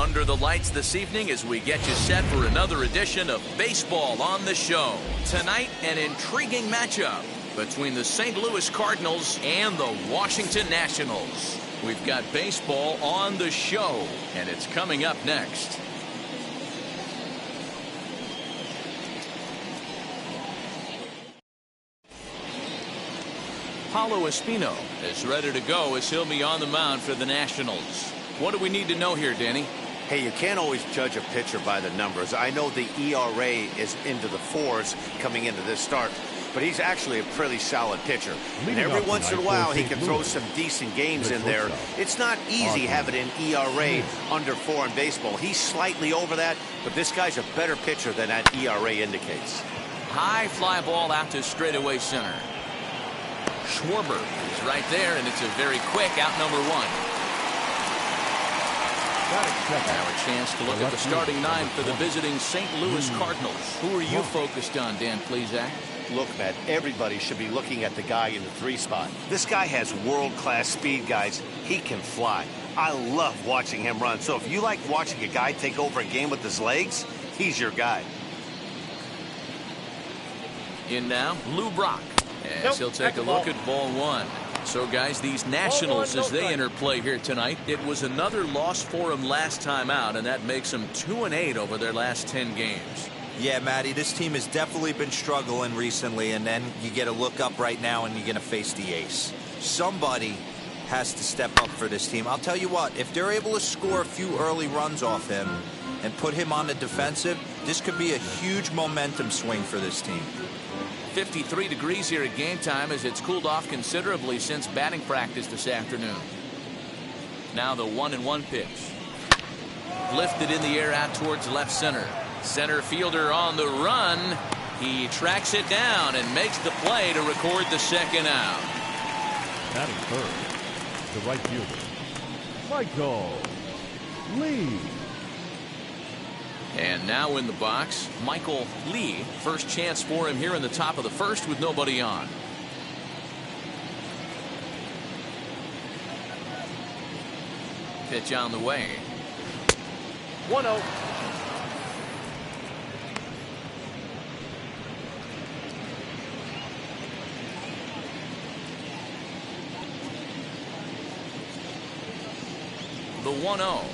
under the lights this evening as we get you set for another edition of Baseball on the Show. Tonight, an intriguing matchup between the St. Louis Cardinals and the Washington Nationals. We've got baseball on the show, and it's coming up next. Paulo Espino is ready to go as he'll be on the mound for the Nationals. What do we need to know here, Danny? Hey, you can't always judge a pitcher by the numbers. I know the ERA is into the 4s coming into this start, but he's actually a pretty solid pitcher. And every once in a while, he can throw some decent games in there. It's not easy having an ERA under 4 in baseball. He's slightly over that, but this guy's a better pitcher than that ERA indicates. High fly ball out to straightaway center. Schwarber is right there, and it's a very quick out number 1. Now a chance to look at the starting 9 for the visiting St. Louis Cardinals. Who are you focused on, Dan Plesac? Look, Matt, everybody should be looking at the guy in the 3 spot. This guy has world-class speed, guys. He can fly. I love watching him run. So if you like watching a guy take over a game with his legs, he's your guy. In now, Lou Brock, as he'll take a look at ball 1. So, guys, these Nationals, as they enter play here tonight, it was another loss for them last time out, and that makes them 2-8 over their last 10 games. Yeah, Matty, this team has definitely been struggling recently, and then you get a look up right now and you're going to face the ace. Somebody has to step up for this team. I'll tell you what, if they're able to score a few early runs off him and put him on the defensive, this could be a huge momentum swing for this team. 53 degrees here at game time as it's cooled off considerably since batting practice this afternoon. Now the 1-1 pitch. Lifted in the air out towards left center. Center fielder on the run. He tracks it down and makes the play to record the second out. Batting third, the right fielder, Michael Lee. And now in the box, Michael Lee. First chance for him here in the top of the first with nobody on. Pitch on the way. 1-0. The 1-0.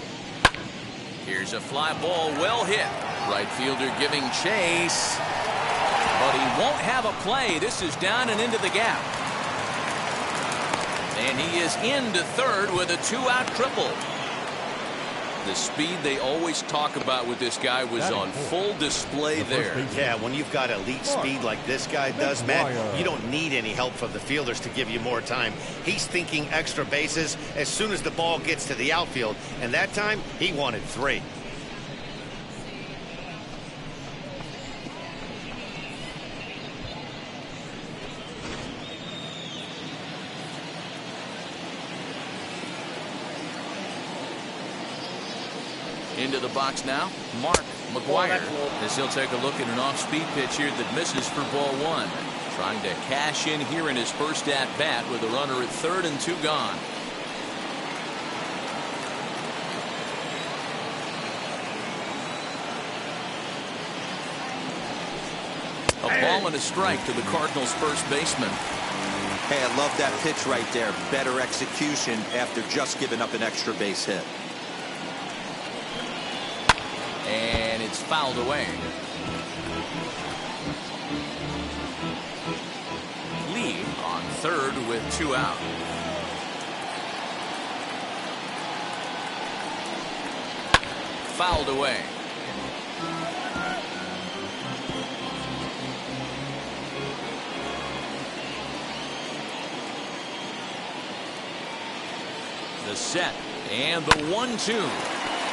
Here's a fly ball well hit. Right fielder giving chase. But he won't have a play. This is down and into the gap. And he is into third with a 2-out triple. The speed they always talk about with this guy was on full display there. Yeah, when you've got elite speed like this guy does, Matt, you don't need any help from the fielders to give you more time. He's thinking extra bases as soon as the ball gets to the outfield, and that time he wanted 3. Into the box now, Mark Mcguire, as he'll take a look at an off-speed pitch here that misses for ball 1. Trying to cash in here in his first at-bat with a runner at third and 2 gone. A ball and a strike to the Cardinals' first baseman. Hey, I love that pitch right there. Better execution after just giving up an extra base hit. And it's fouled away. Lee on third with 2 out. Fouled away. The set and the 1-2.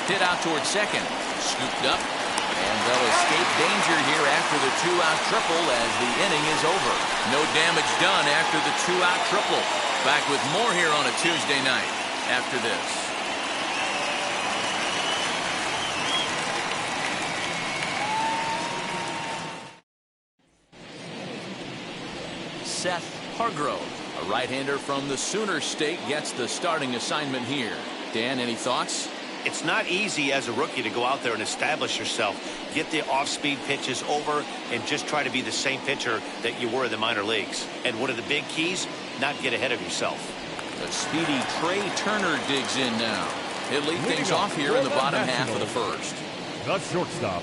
Hit out towards second. Scooped up, and they'll escape danger here after the 2-out triple as the inning is over. No damage done after the 2-out triple. Back with more here on a Tuesday night after this. Seth Hargrove, a right-hander from the Sooner State, gets the starting assignment here. Dan, any thoughts? It's not easy as a rookie to go out there and establish yourself, get the off-speed pitches over, and just try to be the same pitcher that you were in the minor leagues. And one of the big keys, not get ahead of yourself. The speedy Trey Turner digs in now. He'll lead things off here in the bottom half of the first. The shortstop,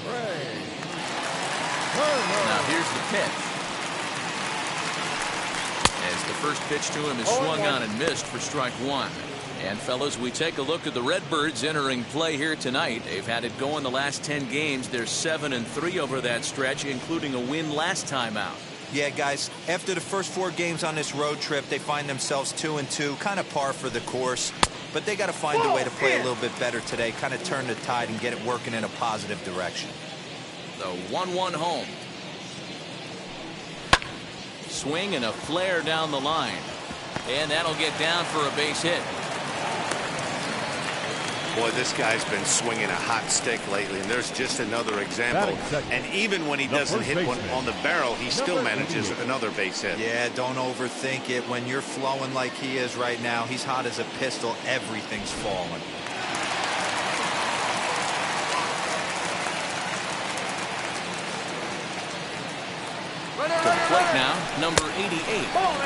Trey Turner. Now here's the pitch. As the first pitch to him is swung on and missed for strike one. And fellas, we take a look at the Redbirds entering play here tonight. They've had it going the last 10 games. They're 7-3 over that stretch, including a win last time out. Yeah, guys, after the first 4 games on this road trip, they find themselves 2-2, kind of par for the course. But they got to find a way to play a little bit better today, kind of turn the tide and get it working in a positive direction. The 1-1 home. Swing and a flare down the line. And that'll get down for a base hit. Boy, this guy's been swinging a hot stick lately, and there's just another example. And even when he doesn't hit one on the barrel, he still manages another base hit. Yeah, don't overthink it. When you're flowing like he is right now, he's hot as a pistol. Everything's falling. To the plate now, number 88.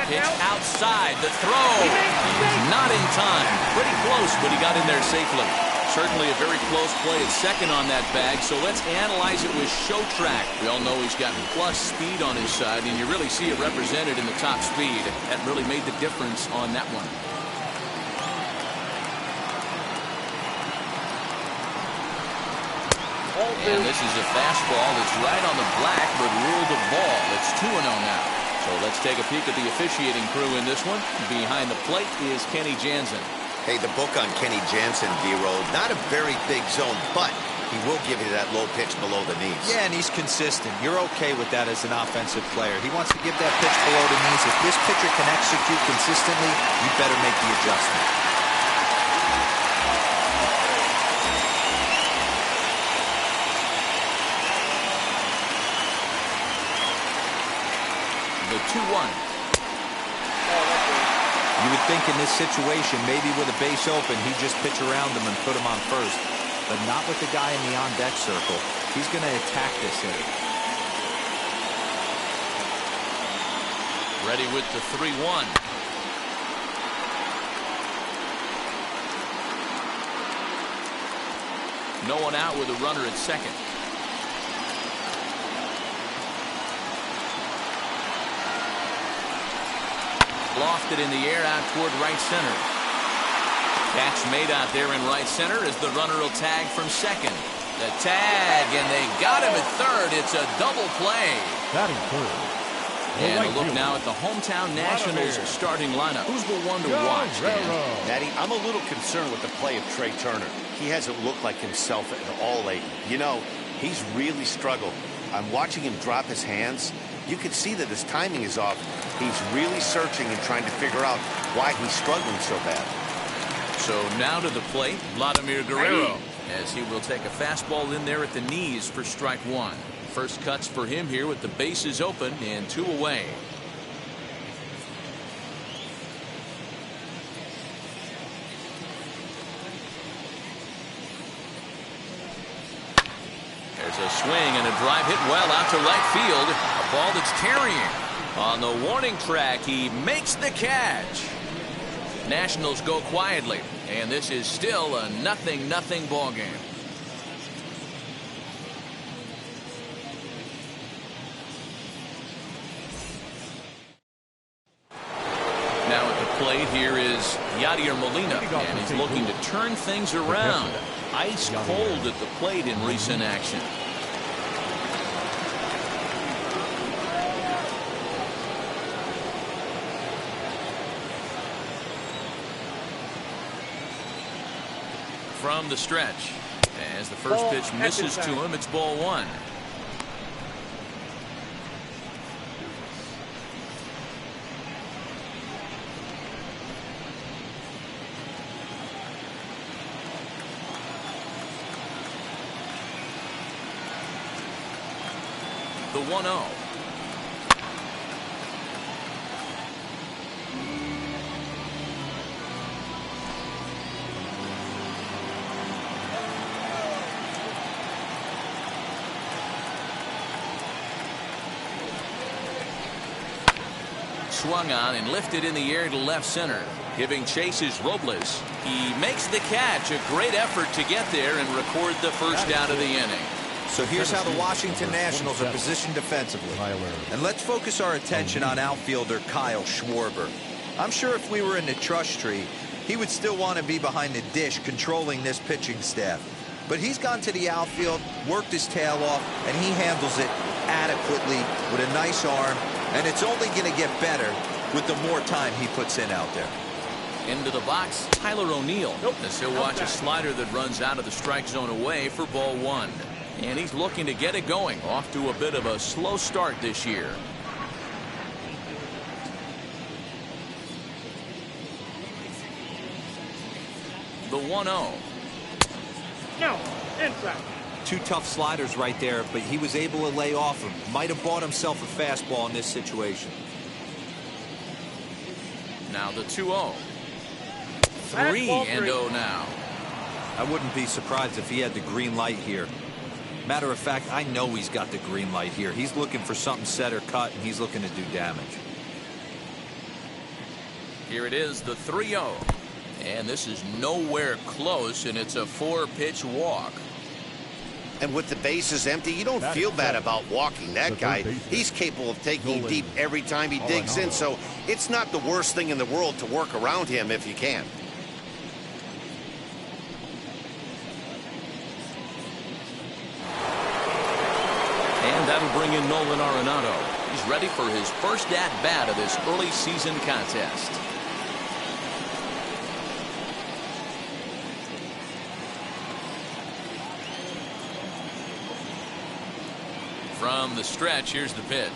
Pitch outside, the throw. He's not in time. Pretty close, but he got in there safely. Certainly a very close play at second on that bag, so let's analyze it with show track. We all know he's got plus speed on his side, and you really see it represented in the top speed. That really made the difference on that one. And this is a fastball that's right on the black, but ruled a ball. It's 2-0 now. So let's take a peek at the officiating crew in this one. Behind the plate is Kenny Jansen. Hey, the book on Kenny Jansen, D-Roll, not a very big zone, but he will give you that low pitch below the knees. Yeah, and he's consistent. You're okay with that as an offensive player. He wants to give that pitch below the knees. If this pitcher can execute consistently, you better make the adjustment. The 2-1. You would think in this situation, maybe with a base open, he'd just pitch around him and put him on first. But not with the guy in the on-deck circle. He's going to attack this hitter. Ready with the 3-1. No one out with a runner at second. Lofted in the air out toward right center. Catch made out there in right center as the runner will tag from second. The tag, and they got him at third. It's a double play. Batting third. And a look now at the hometown Nationals starting lineup. Who's the one to watch, Dan? Daddy, I'm a little concerned with the play of Trey Turner. He hasn't looked like himself at all lately. You know, he's really struggled. I'm watching him drop his hands. You can see that his timing is off. He's really searching and trying to figure out why he's struggling so bad. So now to the plate, Vladimir Guerrero, as he will take a fastball in there at the knees for strike one. First cuts for him here with the bases open and 2 away. There's a swing and a drive hit well out to right field. A ball that's carrying. On the warning track, he makes the catch. Nationals go quietly, and this is still a 0-0 ball game. Now at the plate here is Yadier Molina, and he's looking to turn things around. Ice cold at the plate in recent action. From the stretch, as the first pitch misses to him, it's ball one. The 1-0. swung on and lifted in the air to left center. Giving chase is Robles. He makes the catch. A great effort to get there and record the first out of the inning. So here's how the Washington Nationals are positioned defensively. And let's focus our attention on outfielder Kyle Schwarber. I'm sure if we were in the trust tree, he would still want to be behind the dish controlling this pitching staff. But he's gone to the outfield, worked his tail off, and he handles it adequately with a nice arm. And it's only going to get better with the more time he puts in out there. Into the box, Tyler O'Neill. As he'll watch a slider that runs out of the strike zone away for ball one. And he's looking to get it going. Off to a bit of a slow start this year. The 1-0. No, inside. Two tough sliders right there, but he was able to lay off him. Might have bought himself a fastball in this situation. Now the 2-0. 3-0 now. I wouldn't be surprised if he had the green light here. Matter of fact, I know he's got the green light here. He's looking for something set or cut, and he's looking to do damage. Here it is, the 3-0. And this is nowhere close, and it's a 4-pitch walk. And with the bases empty, you don't feel bad about walking that guy. He's capable of taking deep every time he digs in, so it's not the worst thing in the world to work around him if you can. And that'll bring in Nolan Renato. He's ready for his first at-bat of this early season contest. From the stretch, here's the pitch.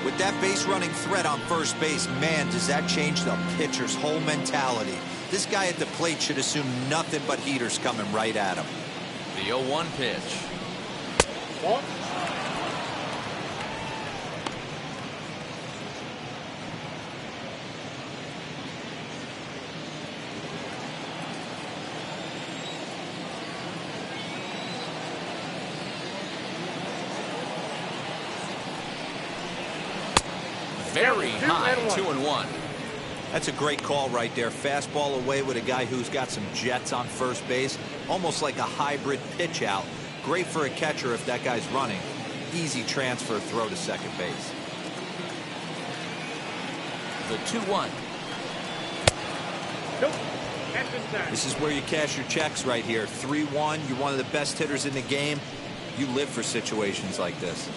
With that base running threat on first base, man, does that change the pitcher's whole mentality. This guy at the plate should assume nothing but heaters coming right at him. The 0-1 pitch. Ball. Very high, 2-1. That's a great call right there. Fastball away with a guy who's got some jets on first base. Almost like a hybrid pitch out. Great for a catcher if that guy's running. Easy transfer throw to second base. The 2-1. Nope. That's inside. This is where you cash your checks right here. 3-1. You're one of the best hitters in the game. You live for situations like this.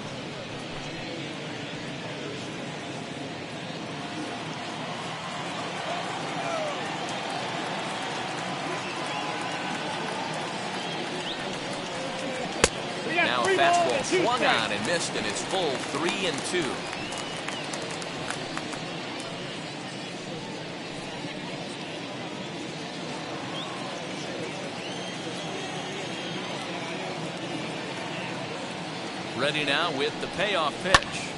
Now fastball swung on and missed, and it's full 3-2. Ready now with the payoff pitch.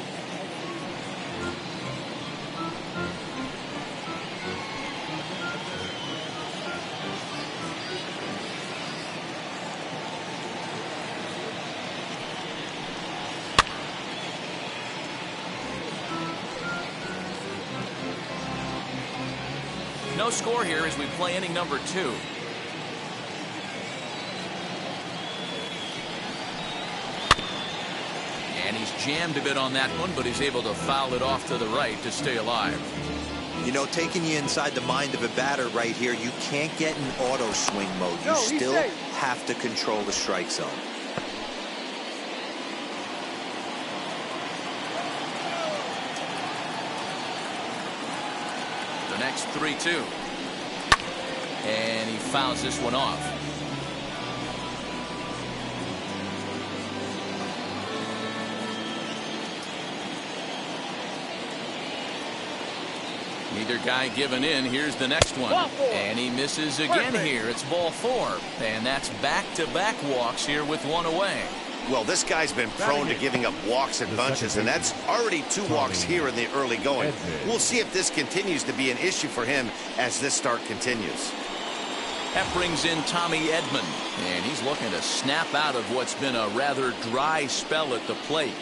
No score here as we play inning number 2. And he's jammed a bit on that one, but he's able to foul it off to the right to stay alive. You know, taking you inside the mind of a batter right here, you can't get in auto swing mode. You still have to control the strike zone. The next 3-2. And he fouls this one off. Neither guy giving in. Here's the next one. And he misses again here. It's ball 4. And that's back-to-back walks here with one away. Well, this guy's been prone to giving up walks in bunches, and that's already 2 walks here in the early going. We'll see if this continues to be an issue for him as this start continues. That brings in Tommy Edmond, and he's looking to snap out of what's been a rather dry spell at the plate.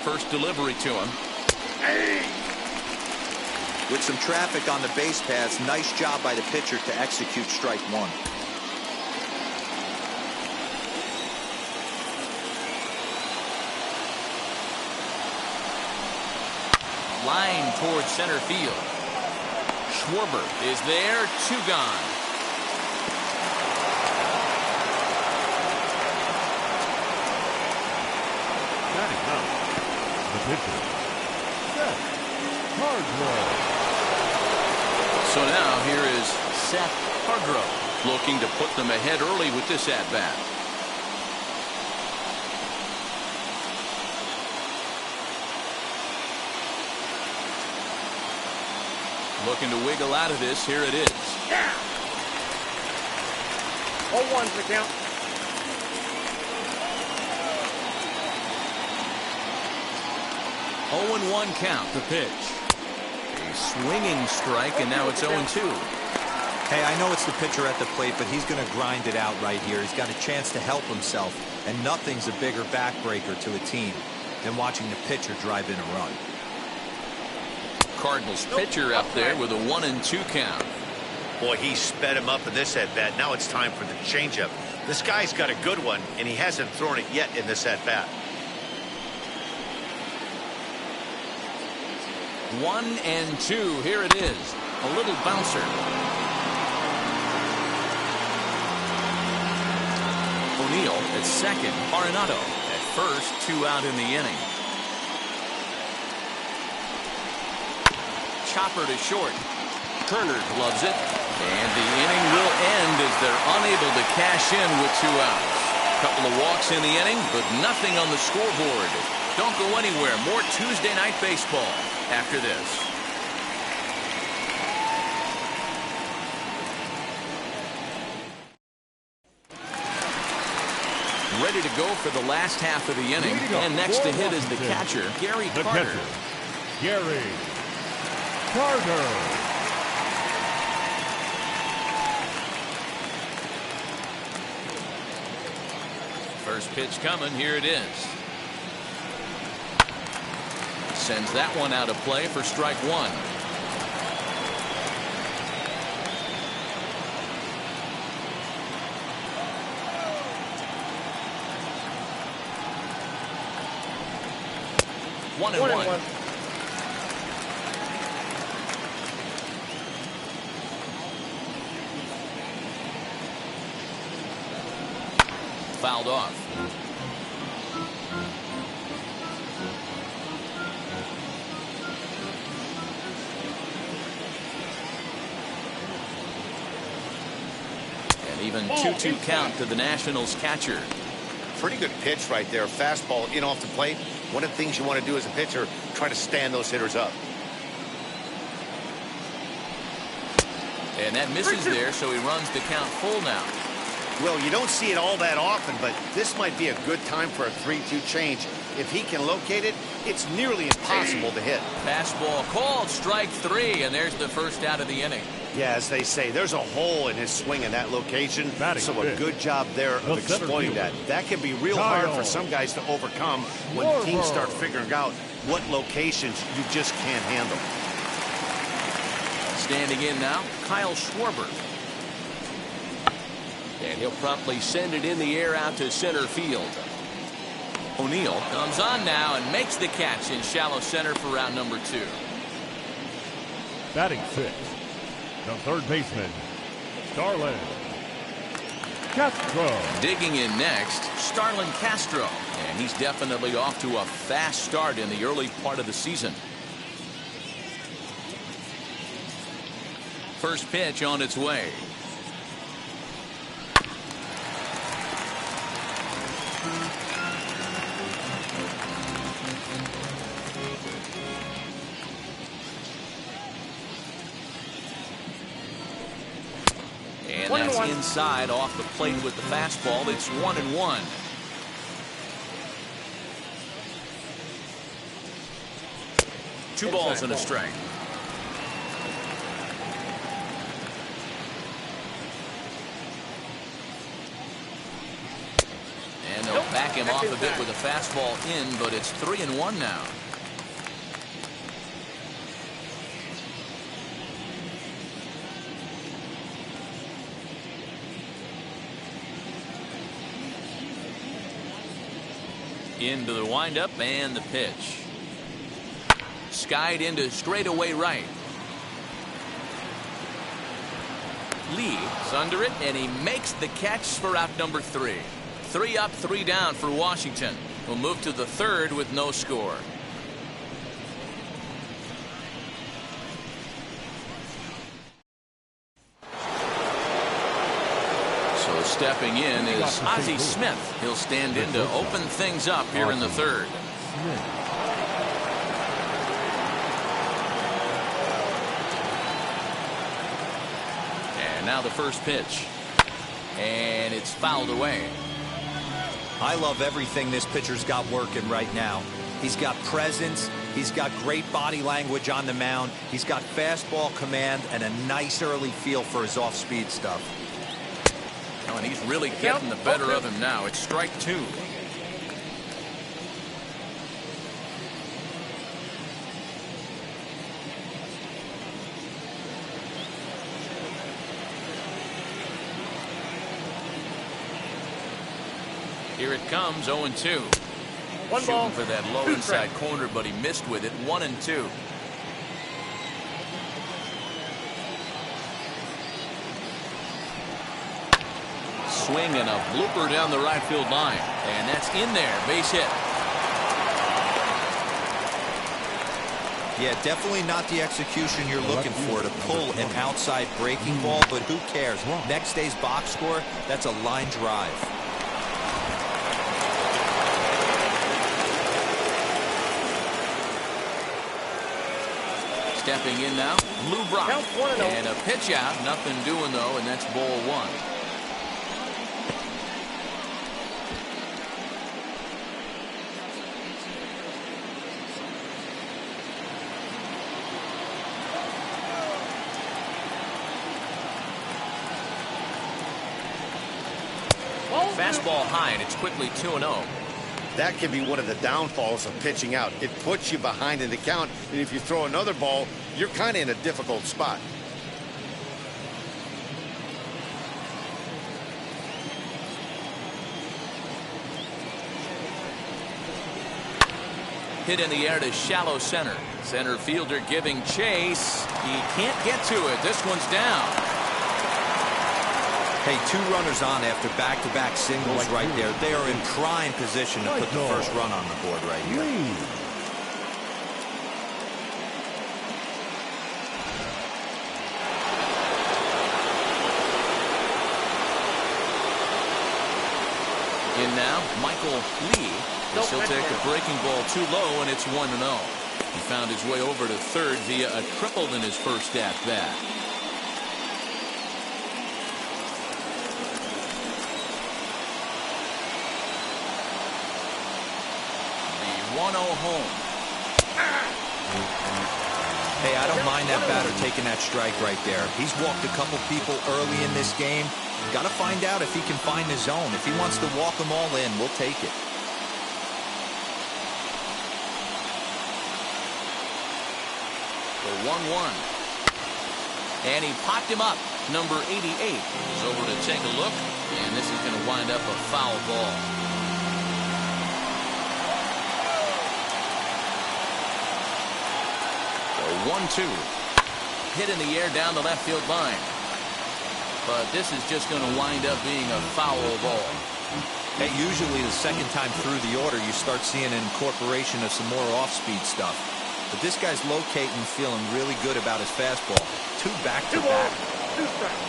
first delivery to him. With some traffic on the base paths, nice job by the pitcher to execute strike one. Line towards center field. Schwarber is there, 2 gone. Batting out. The pitcher. Seth Hargrove. So now here is Seth Hargrove looking to put them ahead early with this at-bat. Looking to wiggle out of this. Here it is. 0-1's the count. 0-1 count. The pitch. A swinging strike, and now it's 0-2. Hey, I know it's the pitcher at the plate, but he's going to grind it out right here. He's got a chance to help himself, and nothing's a bigger backbreaker to a team than watching the pitcher drive in a run. Cardinals pitcher up there with a 1-2 count. Boy, he sped him up in this at-bat. Now it's time for the changeup. This guy's got a good one, and he hasn't thrown it yet in this at-bat. 1-2. Here it is. A little bouncer. O'Neill at second. Renato at first. 2 out in the inning. Chopper to short. Turner gloves it. And the inning will end as they're unable to cash in with 2 outs. Couple of walks in the inning, but nothing on the scoreboard. Don't go anywhere. More Tuesday night baseball after this. Ready to go for the last half of the inning. And next to hit is the catcher, Gary Carter. Gary Carter. First pitch coming. Here it is. Sends that one out of play for strike 1. One and one. Fouled off. And even 2-2 count to the Nationals catcher. Pretty good pitch right there. Fastball in off the plate. One of the things you want to do as a pitcher, try to stand those hitters up. And that misses there, so he runs the count full now. Well, you don't see it all that often, but this might be a good time for a 3-2 change. If he can locate it, it's nearly impossible to hit. Fastball called, strike 3, and there's the first out of the inning. Yeah, as they say, there's a hole in his swing in that location, so a good job there of exploiting that. That can be real hard for some guys to overcome when teams start figuring out what locations you just can't handle. Standing in now, Kyle Schwarber. And he'll promptly send it in the air out to center field. O'Neill comes on now and makes the catch in shallow center for round number 2. Batting 6, the third baseman, Starland Castro. Digging in next, Starland Castro. And he's definitely off to a fast start in the early part of the season. First pitch on its way. And that's inside off the plate with the fastball. It's 1-1. Two balls and a strike. And they'll back back him off a bit with a fastball in, but it's 3-1 now. Into the windup and the pitch. Skied into straightaway right. Leads under it, and he makes the catch for out number 3. 3 up, 3 down for Washington. We'll move to the 3rd with no score. So stepping in is Ozzie Smith. He'll stand in to open things up here in the 3rd. And now the first pitch. And it's fouled away. I love everything this pitcher's got working right now. He's got presence. He's got great body language on the mound. He's got fastball command and a nice early feel for his off-speed stuff. Oh, and he's really getting the better of him now. It's strike 2. Here it comes, 0-2. One ball. Shooting for that low inside corner, but he missed with it. 1-2. Swing and a blooper down the right field line. And that's in there. Base hit. Yeah, definitely not the execution you're looking for to pull an outside breaking ball, but who cares? Next day's box score, that's a line drive. Stepping in now, Lou Brock. And a pitch out. Nothing doing, though, and that's ball 1. Fastball high, and it's quickly 2-0. That can be one of the downfalls of pitching out. It puts you behind in the count, and if you throw another ball, you're kind of in a difficult spot. Hit in the air to shallow center. Center fielder giving chase. He can't get to it. This one's down. Hey, 2 runners on after back-to-back singles right there. They are in prime position to put the first run on the board right here. In now, Michael Lee. He'll take a breaking ball too low, and it's 1-0. He found his way over to 3rd via a triple in his first at-bat. The 1-0 home. Hey, I don't mind that batter taking that strike right there. He's walked a couple people early in this game. Got to find out if he can find his zone. If he wants to walk them all in, we'll take it. The 1-1. And he popped him up. Number 88 is over to take a look, and this is going to wind up a foul ball. The 1-2. Hit in the air down the left field line. But this is just going to wind up being a foul ball. Hey, usually the second time through the order, you start seeing an incorporation of some more off-speed stuff. But this guy's locating, feeling really good about his fastball. 2 back-to-back.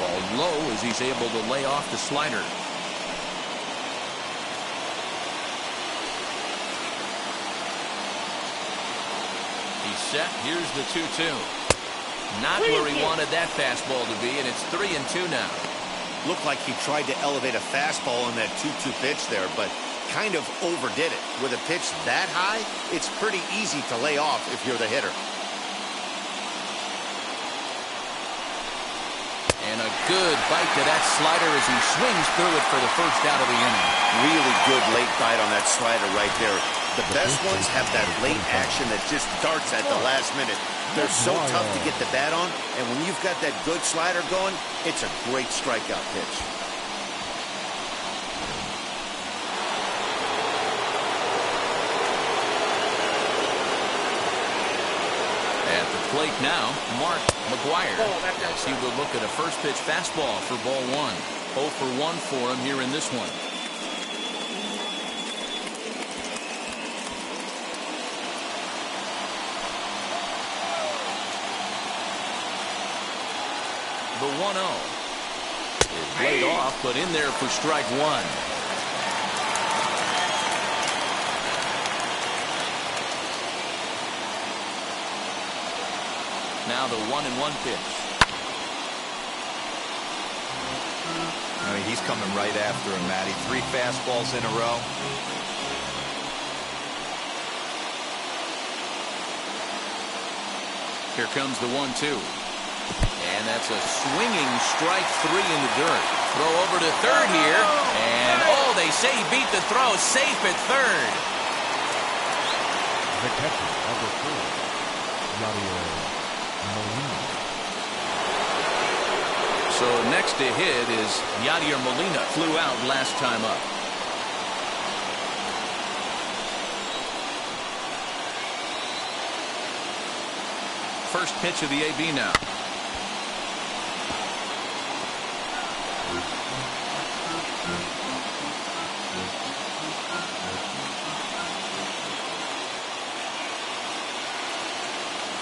Ball low as he's able to lay off the slider. He's set. Here's the 2-2. Not where he wanted that fastball to be, and it's 3-2 now. Looked like he tried to elevate a fastball on that 2-2 pitch there, but kind of overdid it. With a pitch that high, it's pretty easy to lay off if you're the hitter. And And a good bite to that slider as he swings through it for the first out of the inning. Really good late bite on that slider right there. The best ones have that late action that just darts at the last minute. They're so tough to get the bat on, and when you've got that good slider going, it's a great strikeout pitch. At the plate now, Mcguire, as he will look at a first pitch fastball for ball one. 0 for 1 for him here in this one. The 1-0 is laid off, but in there for strike one. Now the 1-1 pitch. I mean, he's coming right after him, Matty. 3 fastballs in a row. Here comes the 1-2. And that's a swinging strike 3 in the dirt. Throw over to third here. And, oh, they say he beat the throw. Safe at third. The catcher, number 4, Yadier Molina. So next to hit is Yadier Molina. Flew out last time up. First pitch of the AB now.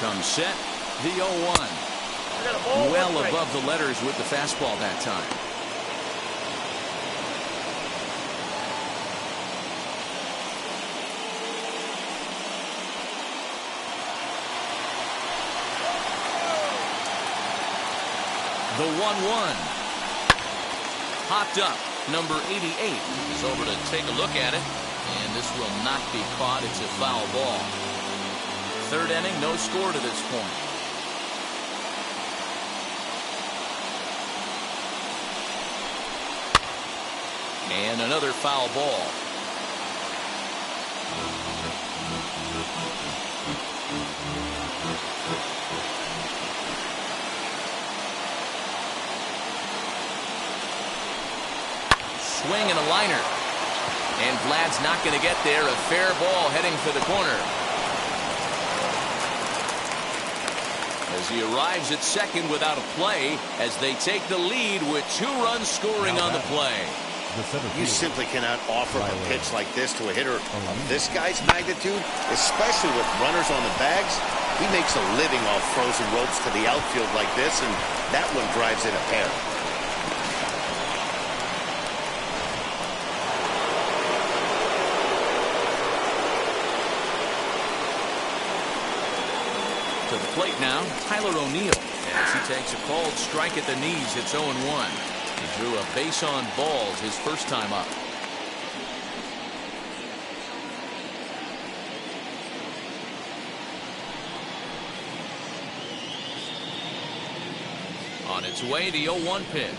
Comes set, the 0-1. Well above the letters with the fastball that time. The 1-1. Popped up. Number 88 is over to take a look at it. And this will not be caught. It's a foul ball. Third inning, no score to this point. And another foul ball. Swing and a liner. And Vlad's not going to get there. A fair ball heading for the corner. As he arrives at second without a play as they take the lead with 2 runs scoring on the play. You simply cannot offer a pitch like this to a hitter of this guy's magnitude, especially with runners on the bags. He makes a living off frozen ropes to the outfield like this, and that one drives in a pair. To the plate now, Tyler O'Neill, as he takes a called strike at the knees. It's 0-1. He drew a base on balls his first time up. On its way, the 0-1 pitch.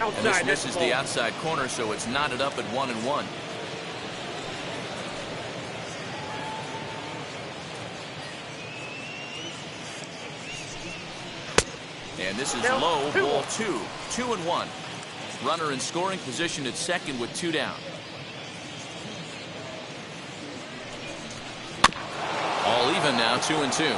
And this misses the outside corner, so it's knotted up at 1-1. And this is low, ball 2. 2-1. Runner in scoring position at second with 2 down. All even now, 2-2.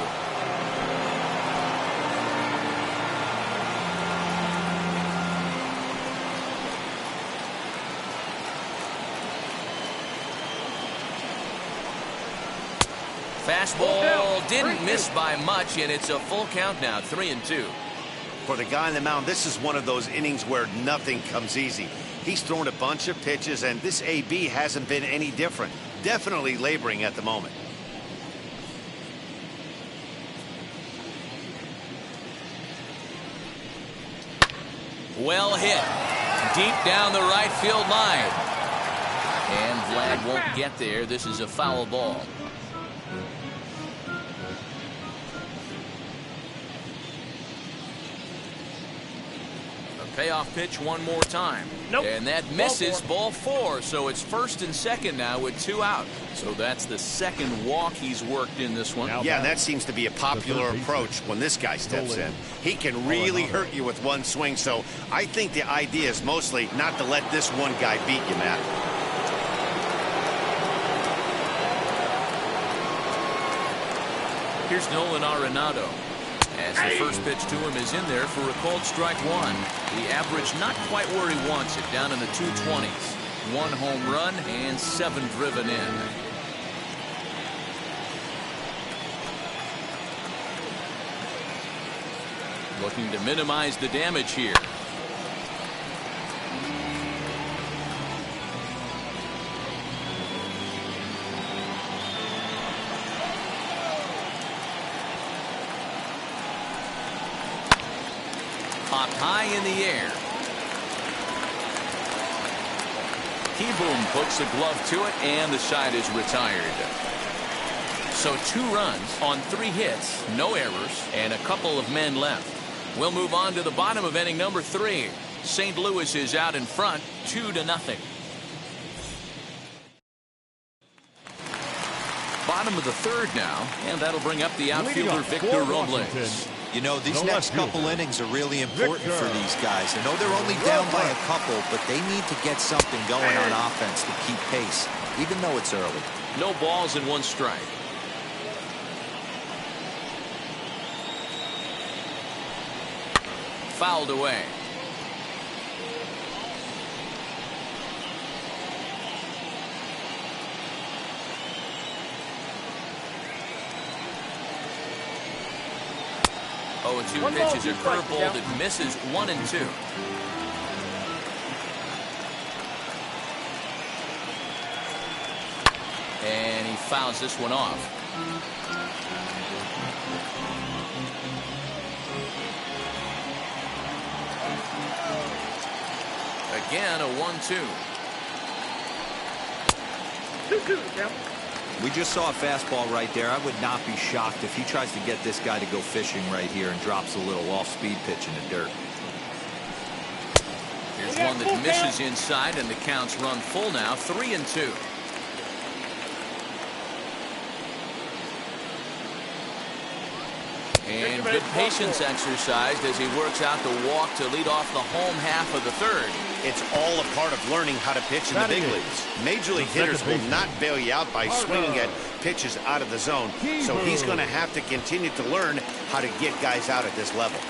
Fastball didn't miss by much, and it's a full count now, 3-2. For the guy on the mound, this is one of those innings where nothing comes easy. He's thrown a bunch of pitches, and this AB hasn't been any different. Definitely laboring at the moment. Well hit. Deep down the right field line. And Vlad won't get there. This is a foul ball. Payoff pitch one more time. Nope. And that misses, ball four. So it's first and second now with 2 out. So that's the second walk he's worked in this one. Yeah, that seems to be a popular approach when this guy steps in. He can really hurt you with one swing. So I think the idea is mostly not to let this one guy beat you, Matt. Here's Nolan Renato. As the first pitch to him is in there for a called strike one. The average not quite where he wants it, down in the 220s. 1 home run and 7 driven in. Looking to minimize the damage here. Popped high in the air. Kibum puts the glove to it, and the side is retired. So 2 runs on 3 hits, no errors, and a couple of men left. We'll move on to the bottom of inning number 3. St. Louis is out in front, 2-0. Bottom of the 3rd now, and that'll bring up the outfielder Victor Robles. You know, these next couple innings are really important for these guys. I know they're only down by a couple, but they need to get something going on offense to keep pace, even though it's early. No balls and 1 strike. Fouled away. Oh, 2 pitches, a curveball that misses 1 and 2. And he fouls this one off. Again, a 1-2. 2-2, count. We just saw a fastball right there. I would not be shocked if he tries to get this guy to go fishing right here and drops a little off-speed pitch in the dirt. Here's one that misses inside, and the count's run full now, 3-2. And good patience exercised as he works out the walk to lead off the home half of the 3rd. It's all a part of learning how to pitch in the big leagues. Major league hitters will not bail you out by swinging at pitches out of the zone. So he's going to have to continue to learn how to get guys out at this level.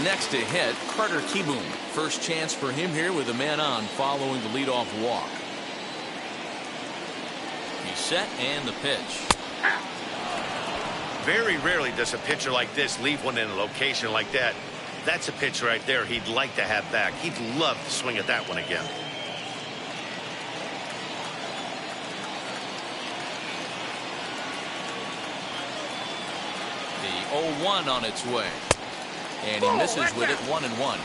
Next to hit, Carter Kibum. First chance for him here with a man on following the leadoff walk. He's set and the pitch. Very rarely does a pitcher like this leave one in a location like that. That's a pitch right there he'd like to have back. He'd love to swing at that one again. The 0-1 on its way. And he misses with it, 1-1.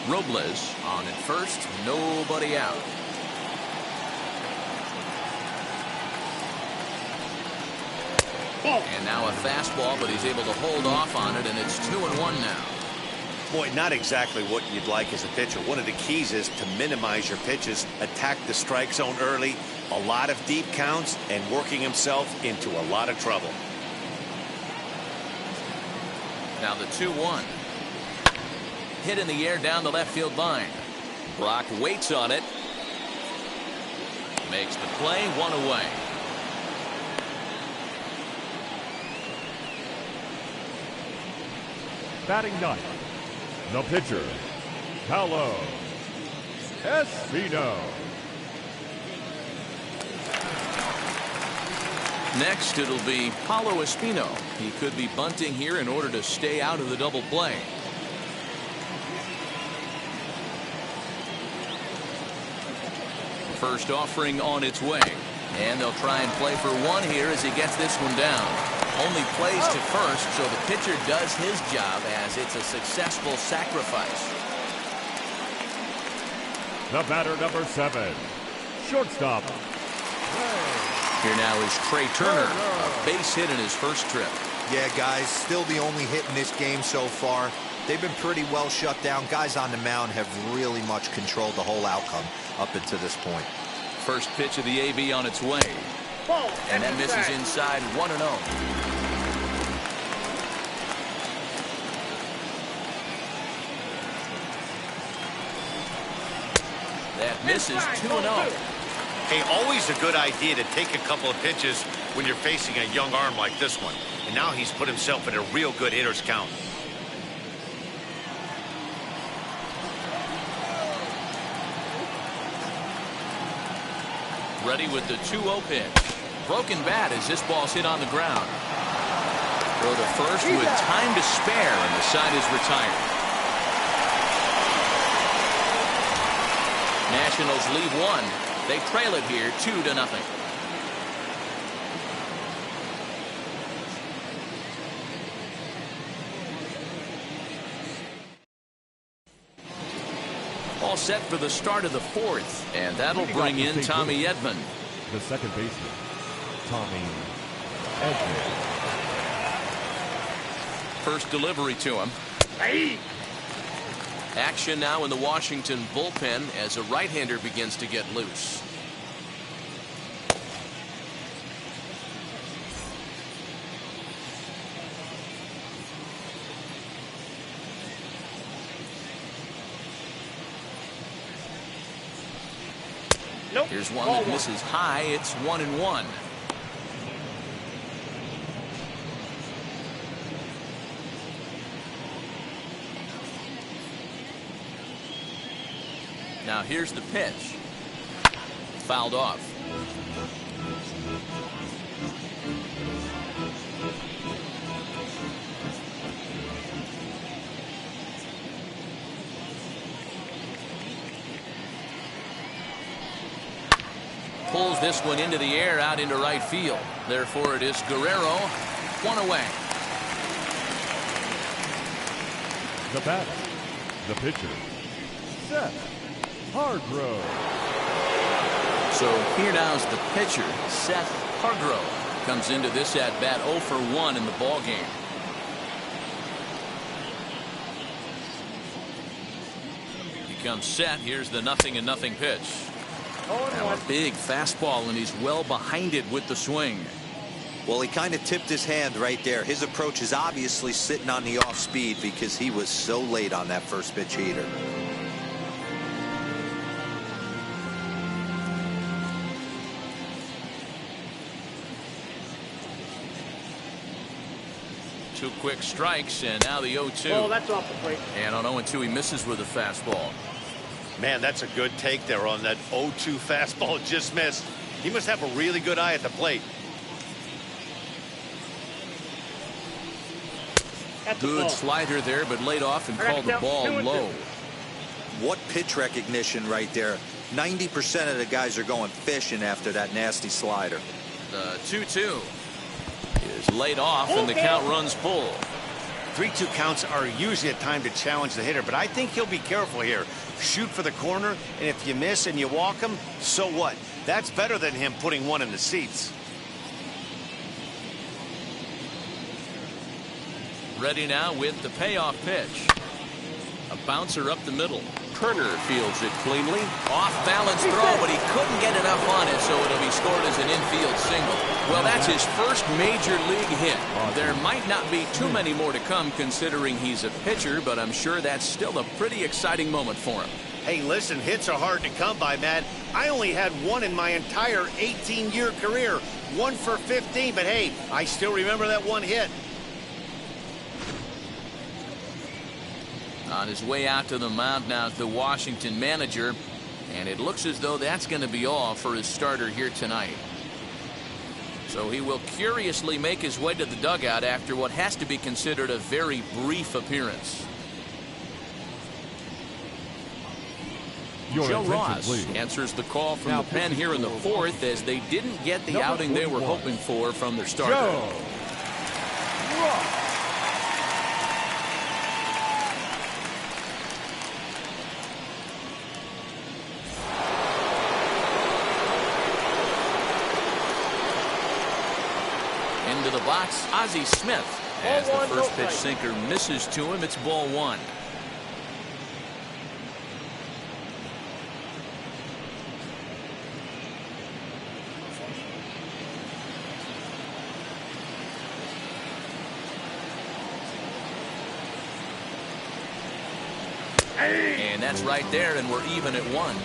Robles on at first, nobody out. And now a fastball, but he's able to hold off on it, and it's 2-1 now. Boy, not exactly what you'd like as a pitcher. One of the keys is to minimize your pitches, attack the strike zone early, a lot of deep counts, and working himself into a lot of trouble. Now the 2-1. Hit in the air down the left field line. Brock waits on it. Makes the play, 1 away. Batting ninth, the pitcher, Paulo Espino. Next, it'll be Paulo Espino. He could be bunting here in order to stay out of the double play. First offering on its way. And they'll try and play for 1 here as he gets this one down. Only plays to first, so the pitcher does his job as it's a successful sacrifice. The batter, number 7, shortstop, Trey Here now is Trey Turner, a base hit in his first trip. Yeah, guys, still the only hit in this game so far. They've been pretty well shut down. Guys on the mound have really much controlled the whole outcome up until this point. First pitch of the AB on its way. Ball. And that misses inside 1-0. That misses 2-0. Hey, always a good idea to take a couple of pitches when you're facing a young arm like this one. And now he's put himself in a real good hitter's count. Ready with the 2-0 pitch. Broken bat as this ball's hit on the ground. Throw to first with time to spare, and the side is retired. Nationals lead one. They trail it here 2-0. All set for the start of the fourth, and that'll bring in Tommy Edmond. The second baseman, Tommy Edmond. First delivery to him. Hey. Action now in the Washington bullpen as a right-hander begins to get loose. Nope. Here's one that misses high. It's 1-1. Now here's the pitch. Fouled off. Pulls this one into the air out into right field. Therefore it is Guerrero. One away. The batter, the pitcher, Seth Hargrove. So here now's the pitcher, Seth Hargrove. Comes into this at bat 0 for 1 in the ball game. He comes set. Here's the 0-0 pitch. Now a big fastball, and he's well behind it with the swing. Well, he kind of tipped his hand right there. His approach is obviously sitting on the off speed because he was so late on that first pitch heater. Two quick strikes, and now the 0-2. Oh, that's off the plate. And on 0-2, he misses with a fastball. Man, that's a good take there on that 0-2 fastball just missed. He must have a really good eye at the plate. Good slider there, but laid off and called the ball low. What pitch recognition right there. 90% of the guys are going fishing after that nasty slider. The 2-2 is laid off, and the count runs full. 3-2 counts are usually a time to challenge the hitter, but I think he'll be careful here. Shoot for the corner, and if you miss and you walk him, so what? That's better than him putting one in the seats. Ready now with the payoff pitch. A bouncer up the middle. Turner fields it cleanly. Off balance throw, but he couldn't get enough on it, so it'll be scored as an infield single. Well, that's his first major league hit. There might not be too many more to come considering he's a pitcher, but I'm sure that's still a pretty exciting moment for him. Hey, listen, hits are hard to come by, man. I only had one in my entire 18-year career. 1 for 15, but hey, I still remember that one hit. On his way out to the mound now is the Washington manager, and it looks as though that's going to be all for his starter here tonight. So he will curiously make his way to the dugout after what has to be considered a very brief appearance. Joe Ross answers the call from the pen here in the fourth, as they didn't get the outing they were hoping for from their starter. Joe Ross. Into the box, Ozzie Smith. As the first pitch sinker misses to him, it's ball one. And that's right there, and we're even at one.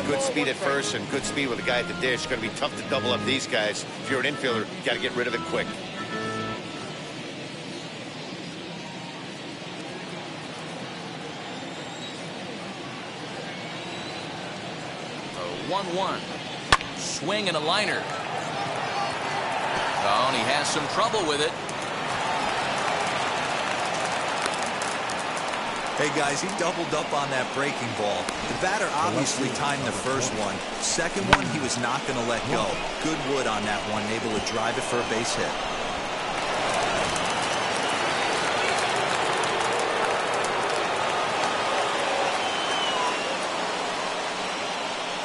Good speed at first and good speed with a guy at the dish. It's going to be tough to double up these guys. If you're an infielder, you got to get rid of it quick. 1-1. Swing and a liner. Oh, and he has some trouble with it. Hey guys, he doubled up on that breaking ball. The batter obviously timed the first one. Second one, he was not going to let go. Good wood on that one, able to drive it for a base hit.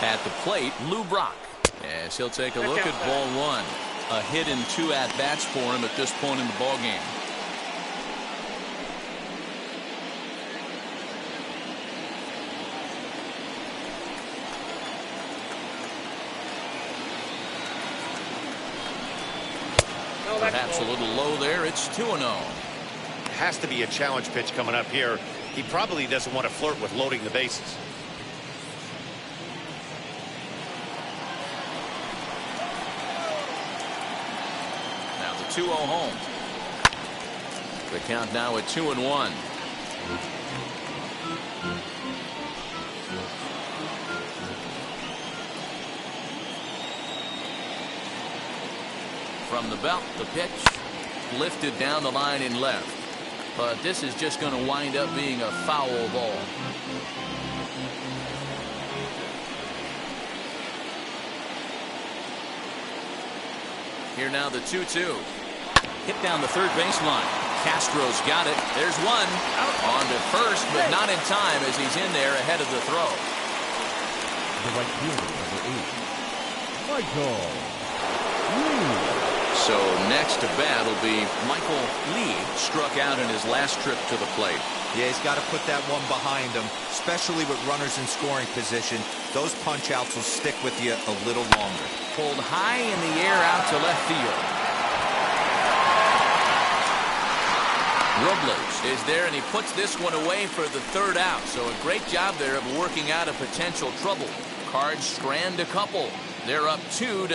At the plate, Lou Brock. As he'll take a look at ball one. A hit and 2 at-bats for him at this point in the ballgame. Perhaps a little low there. It's 2-0. Has to be a challenge pitch coming up here. He probably doesn't want to flirt with loading the bases. Now the 2-0 home. The count now at 2-1. From the belt, the pitch lifted down the line in left. But this is just going to wind up being a foul ball. Here now the 2-2. Hit down the third baseline. Castro's got it. There's one. On to first, but not in time as he's in there ahead of the throw. The right fielder, number 8, Michael Lee. So next to bat will be Michael Lee, struck out in his last trip to the plate. Yeah, he's got to put that one behind him, especially with runners in scoring position. Those punch outs will stick with you a little longer. Pulled high in the air out to left field. Robles is there, and he puts this one away for the third out. So a great job there of working out a potential trouble. Cards strand a couple. They're up 2-0.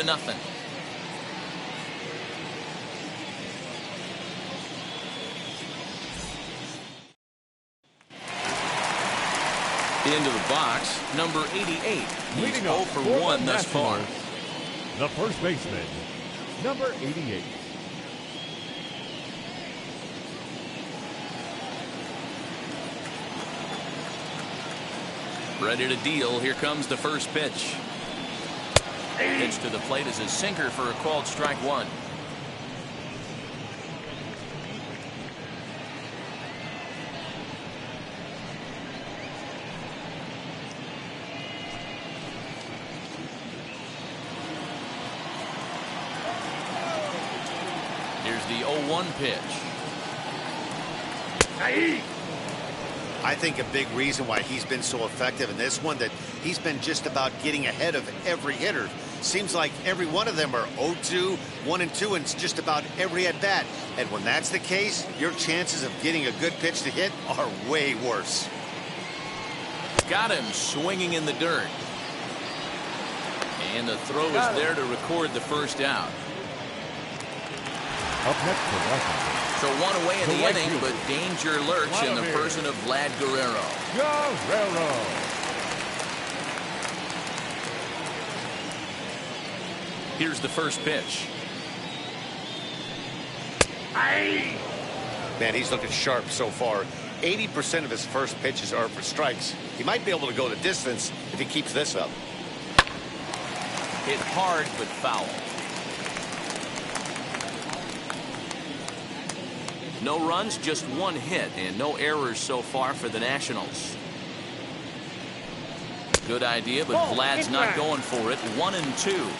Into the box, number 88. He's 0 for 1 thus far. The first baseman, number 88. Ready to deal. Here comes the first pitch. Pitch to the plate is a sinker for a called strike one. Here's the 0-1 pitch. I think a big reason why he's been so effective in this one that he's been just about getting ahead of every hitter. Seems like every one of them are 0-2, 1-2, and it's just about every at bat. And when that's the case, your chances of getting a good pitch to hit are way worse. Got him swinging in the dirt. And the throw is there to record the first out. Up next for Washington. So one away in the inning, but danger lurks in the person of Vlad Guerrero. Guerrero. Here's the first pitch. Man, he's looking sharp so far. 80% of his first pitches are for strikes. He might be able to go the distance if he keeps this up. Hit hard but foul. No runs, just one hit, and no errors so far for the Nationals. Good idea, but Vlad's not going for it. 1-2.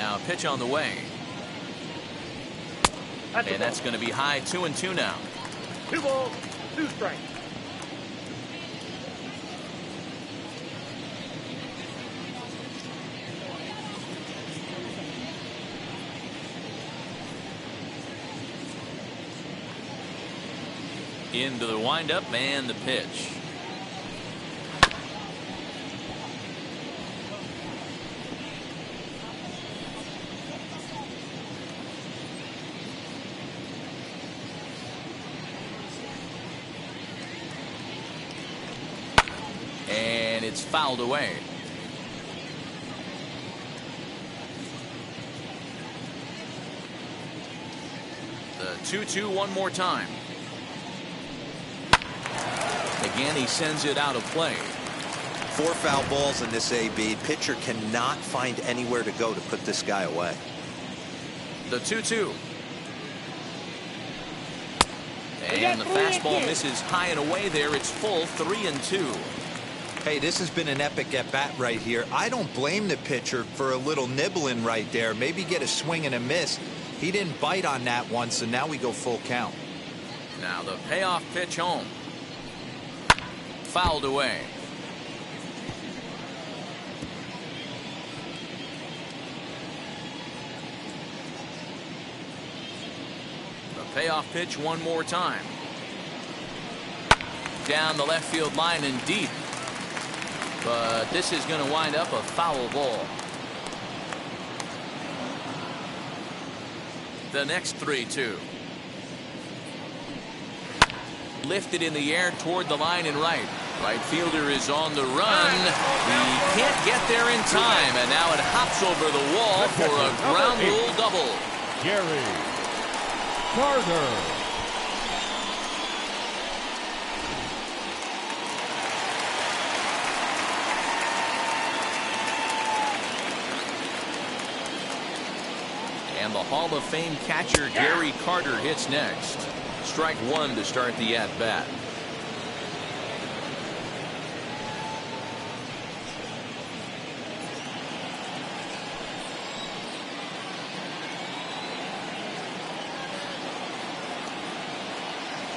Now a pitch on the way. And that's going to be high 2-2 now. 2 balls, 2 strikes. Into the windup and the pitch. And it's fouled away. The 2-2 one more time. Again, he sends it out of play. 4 foul balls in this AB. Pitcher cannot find anywhere to go to put this guy away. The 2-2. And the fastball misses high and away there. It's full 3-2. Hey, this has been an epic at bat right here. I don't blame the pitcher for a little nibbling right there. Maybe get a swing and a miss. He didn't bite on that once, and now we go full count. Now the payoff pitch home. Fouled away. The payoff pitch one more time. Down the left field line and deep. But this is going to wind up a foul ball. The next 3-2. Lifted in the air toward the line and right. Right fielder is on the run. He can't get there in time, and now it hops over the wall for a ground rule double. Gary Carter. And the Hall of Fame catcher Gary Carter hits next. Strike 1 to start the at-bat.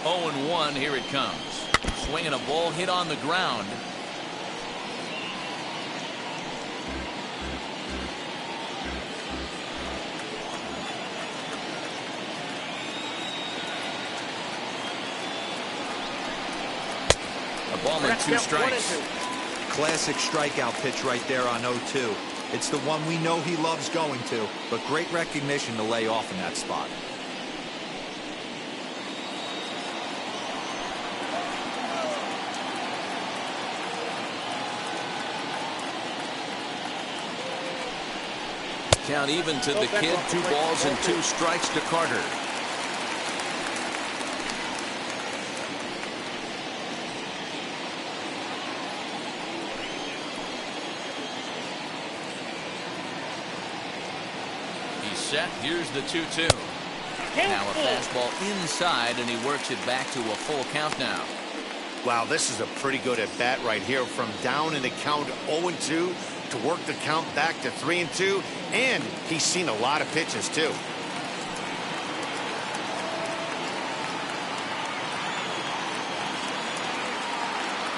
Oh, and 1, here it comes. Swinging a ball hit on the ground. A ball and 2 strikes. Classic strikeout pitch right there on 0-2. It's the one we know he loves going to, but great recognition to lay off in that spot. Count even to the kid. 2 balls and 2 strikes to Carter. He's set. Here's the 2-2. Now a fastball inside, and he works it back to a full count now. Wow, this is a pretty good at bat right here. From down in the count 0-2 to work the count back to 3-2, and he's seen a lot of pitches too.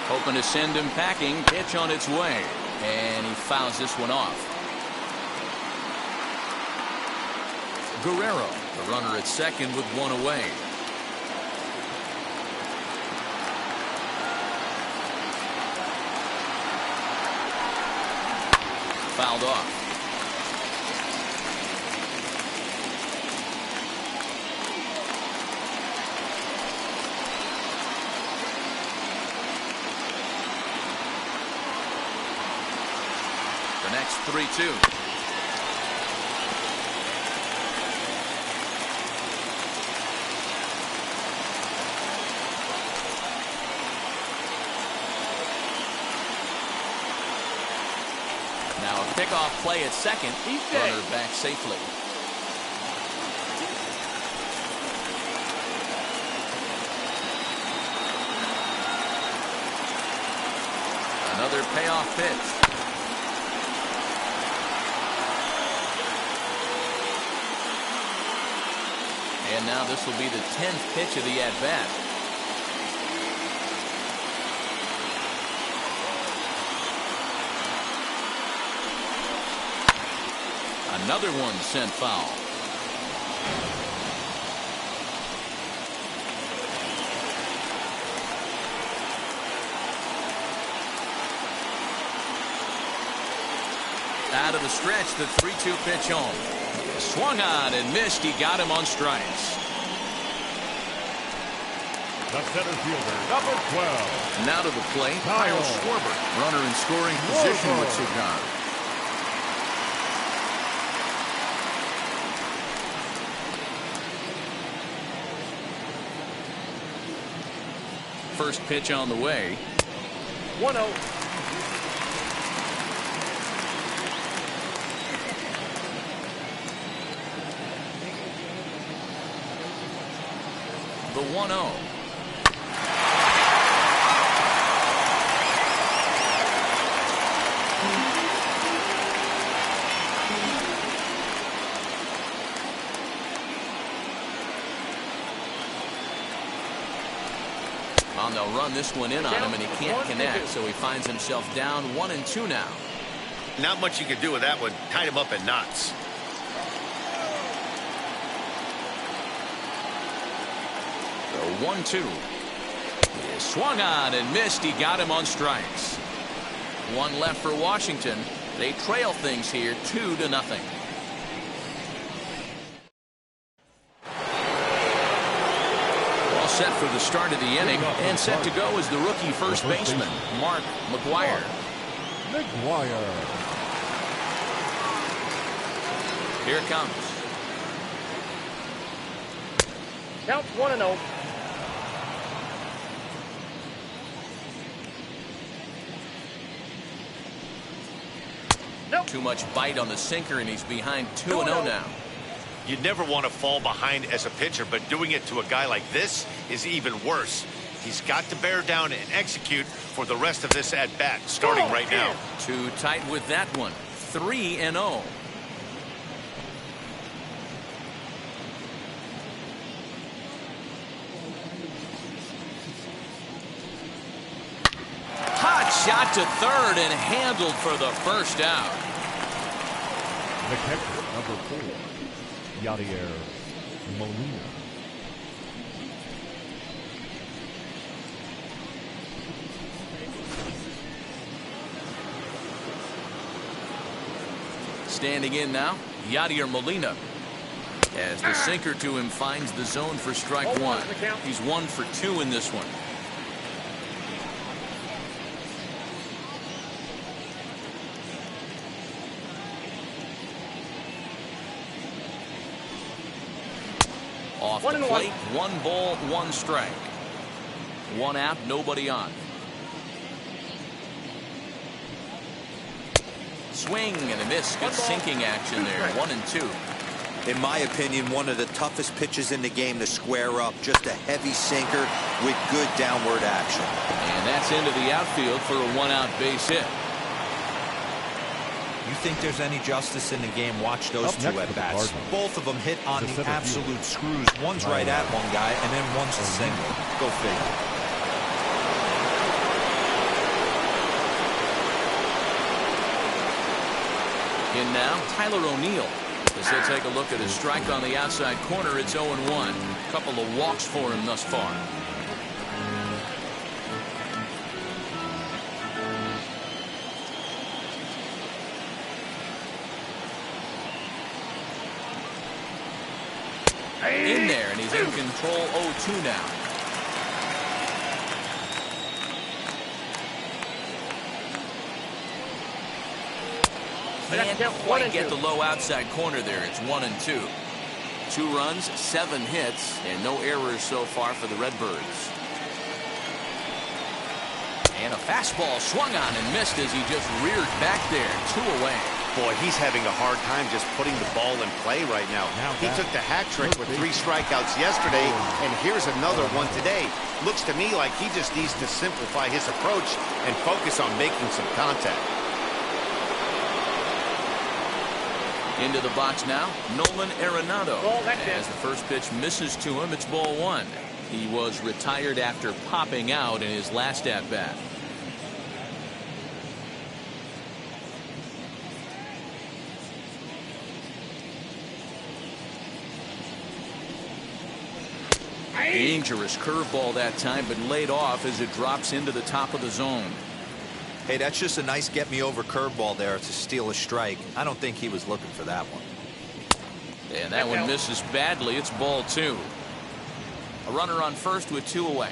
Hoping to send him packing. Pitch on its way, and he fouls this one off. Guerrero, the runner at second with 1 away. Fouled off. The next 3-2. Now a pickoff play at second. Runner back safely. Another payoff pitch. now this will be the 10th pitch of the at-bat. Another one sent foul. Out of the stretch, the 3-2 pitch home. Swung on and missed. He got him on strikes. The center fielder, number 12. Now to the plate, Kyle Schwarber. Runner in scoring position with Cigar. First pitch on the way. 1-0. The 1-0. Well, they'll run this one in on him, and he can't connect, so he finds himself down 1-2 now. Not much you can do with that one. Tied him up in knots. The 1-2. He swung on and missed. He got him on strikes. One left for Washington. They trail things here 2-0. All set for the start of the inning, and set to go is the rookie first baseman, Mcguire. Here it comes. Counts 1-0. Nope. Too much bite on the sinker, and he's behind 2-0 now. You never want to fall behind as a pitcher, but doing it to a guy like this is even worse. He's got to bear down and execute for the rest of this at-bat, starting right now. Too tight with that one. 3-0. Shot to third and handled for the first out. The catcher, number 4, Yadier Molina. Standing in now, Yadier Molina. As the sinker to him finds the zone for strike one. He's 1 for 2 in this one. Off the plate, 1 ball, 1 strike. 1 out, nobody on. Swing and a miss. Good sinking action there. 1-2. In my opinion, one of the toughest pitches in the game to square up. Just a heavy sinker with good downward action. And that's into the outfield for a 1-out base hit. You think there's any justice in the game? Watch those two at-bats. Both of them hit on the absolute screws. One's right at one guy, and then one's a single. Go figure. In now, Tyler O'Neill. As he'll take a look at his strike on the outside corner, it's 0-1. Couple of walks for him thus far. In there, and he's in control. 0-2 now. Can't quite get the low outside corner there. It's 1-2. 2 runs, 7 hits, and no errors so far for the Redbirds. And a fastball swung on and missed as he just reared back there. 2 away. Boy, he's having a hard time just putting the ball in play right now. He took the hat trick with 3 strikeouts yesterday, and here's another one today. Looks to me like he just needs to simplify his approach and focus on making some contact. Into the box now, Nolan Renato. Ball, that's As it. the first pitch misses to him, it's ball one. He was retired after popping out in his last at-bat. Dangerous curveball that time, but laid off as it drops into the top of the zone. Hey, that's just a nice get-me-over curveball there to steal a strike. I don't think he was looking for that one. And that one misses badly. It's ball two. A runner on first with two away.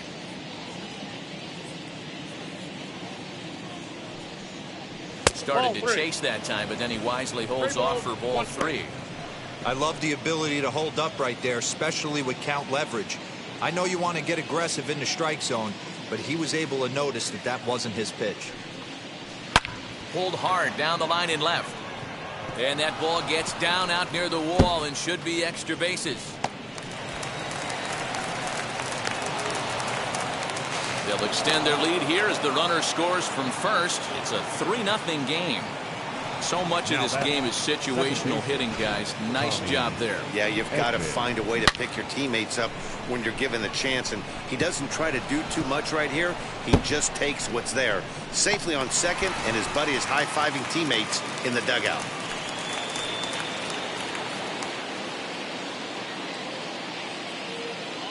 Started to chase that time, but then he wisely holds off for ball three. I love the ability to hold up right there, especially with count leverage. I know you want to get aggressive in the strike zone, but he was able to notice that that wasn't his pitch. Pulled hard down the line and left. And that ball gets down out near the wall and should be extra bases. They'll extend their lead here as the runner scores from first. It's a 3-0 game. So much of this game is situational hitting, guys. Nice job there. Yeah, you've got to find a way to pick your teammates up when you're given the chance, and he doesn't try to do too much right here. He just takes what's there. Safely on second, and his buddy is high-fiving teammates in the dugout.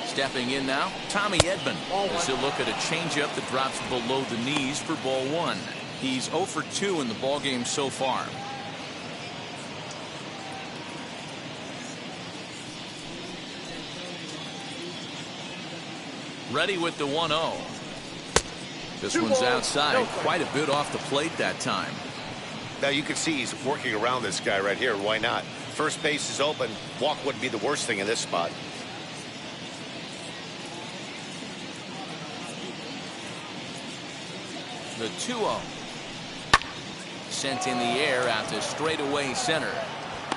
Stepping in now, Tommy Edmond. As he'll look at a changeup that drops below the knees for ball one. He's 0 for 2 in the ballgame so far. Ready with the 1-0. This one's outside, quite a bit off the plate that time. Now you can see he's working around this guy right here. Why not? First base is open. Walk wouldn't be the worst thing in this spot. The 2-0. Sent in the air out to straightaway center.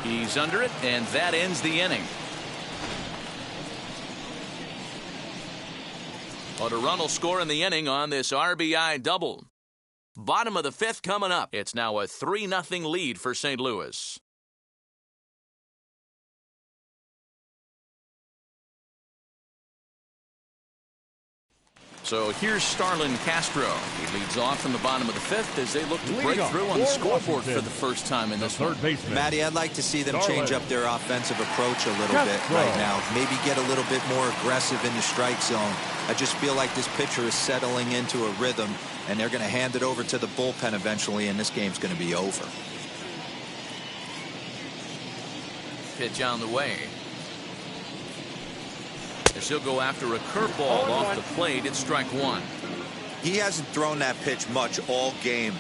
He's under it, and that ends the inning. But a run will score in the inning on this RBI double. Bottom of the fifth coming up. It's now a 3-0 lead for St. Louis. So here's Starland Castro. He leads off from the bottom of the fifth as they look to break through on the scoreboard for the first time in this one. Matty, I'd like to see them change up their offensive approach a little bit right now. Maybe get a little bit more aggressive in the strike zone. I just feel like this pitcher is settling into a rhythm, and they're going to hand it over to the bullpen eventually, and this game's going to be over. Pitch on the way. She'll go after a curveball off the plate. It's strike one. He hasn't thrown that pitch much all game.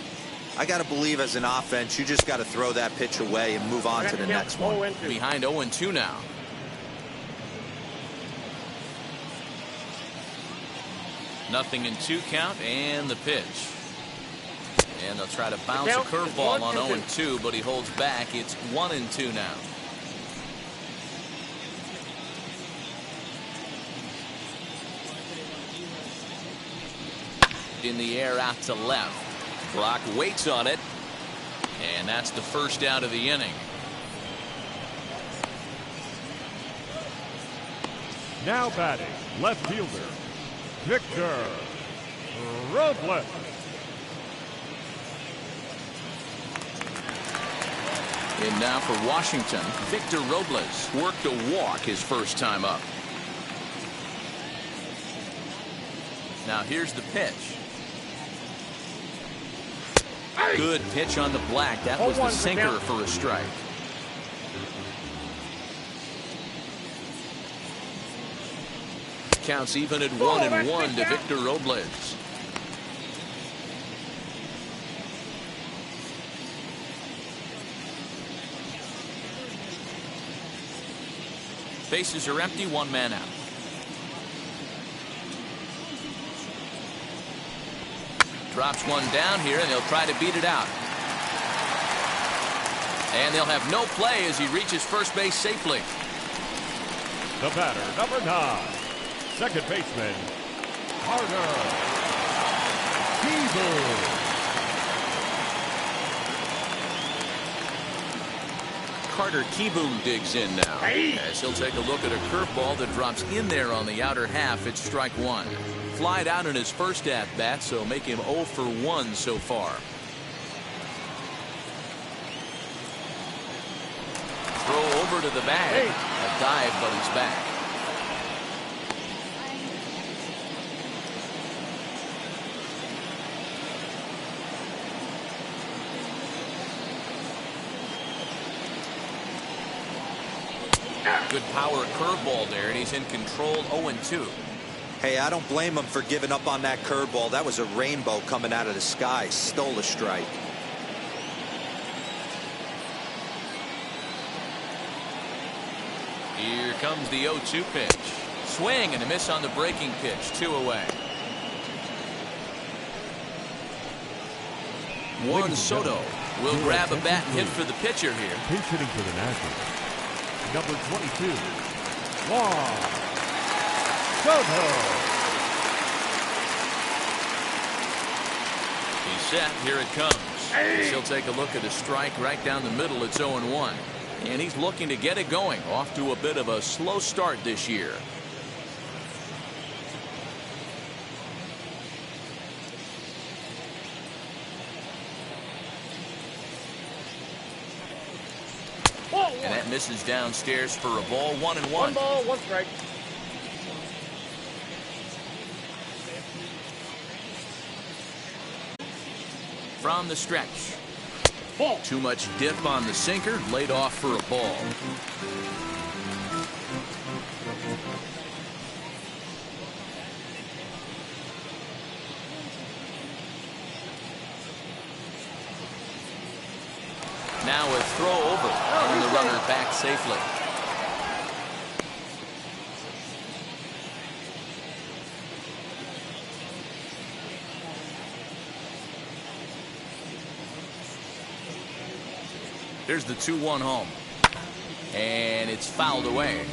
I got to believe as an offense, you just got to throw that pitch away and move on to the next one. Behind 0-2 now. Nothing in 2 count, and the pitch. And they'll try to bounce a curveball on 0-2, but he holds back. It's 1-2 now. In the air out to left. Brock waits on it, and that's the first out of the inning. Now batting, left fielder, Victor Robles. And now for Washington, Victor Robles worked a walk his first time up. Now here's the pitch. Good pitch on the black. That was the sinker for a strike. Counts even at 1-1 to Victor Robles. Bases are empty, 1 man out. Drops one down here, and they'll try to beat it out. And they'll have no play as he reaches first base safely. The batter, number 9, second baseman, Kibum. Kibum digs in now. As he'll take a look at a curveball that drops in there on the outer half. It's strike one. Flied out in his first at bat, so make him 0 for 1 so far. Throw over to the bag. A dive, but he's back. Good power curveball there, and he's in control 0-2. Hey, I don't blame him for giving up on that curveball. That was a rainbow coming out of the sky. Stole a strike. Here comes the 0-2 pitch. Swing and a miss on the breaking pitch. 2 away. Juan Soto will grab a bat and hit for the pitcher here. Pinch hitting for the Nationals. Number 22, Juan Soto. He's set. Here it comes. He'll take a look at a strike right down the middle. It's 0-1. And he's looking to get it going. Off to a bit of a slow start this year. And that misses downstairs for a ball. 1-1. 1 ball, 1 strike. From the stretch. Ball. Too much dip on the sinker. Laid off for a ball. Now a throw over, and the runner back safely. Here's the 2-1 home, and it's fouled away.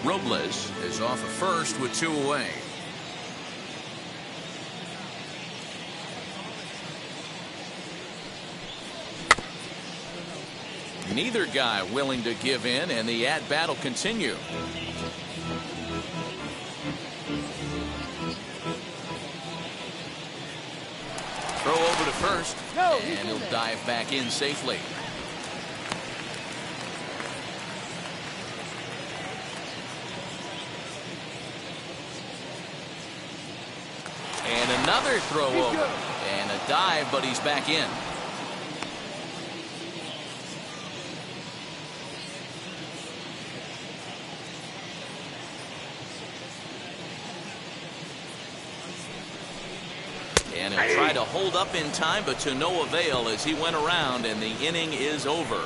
Robles is off at first with 2 away. Neither guy willing to give in, and the at-bat will continue. Throw over to first, and he'll dive back in safely. And another throw over, and a dive, but he's back in. And he'll try to hold up in time, but to no avail as he went around, and the inning is over.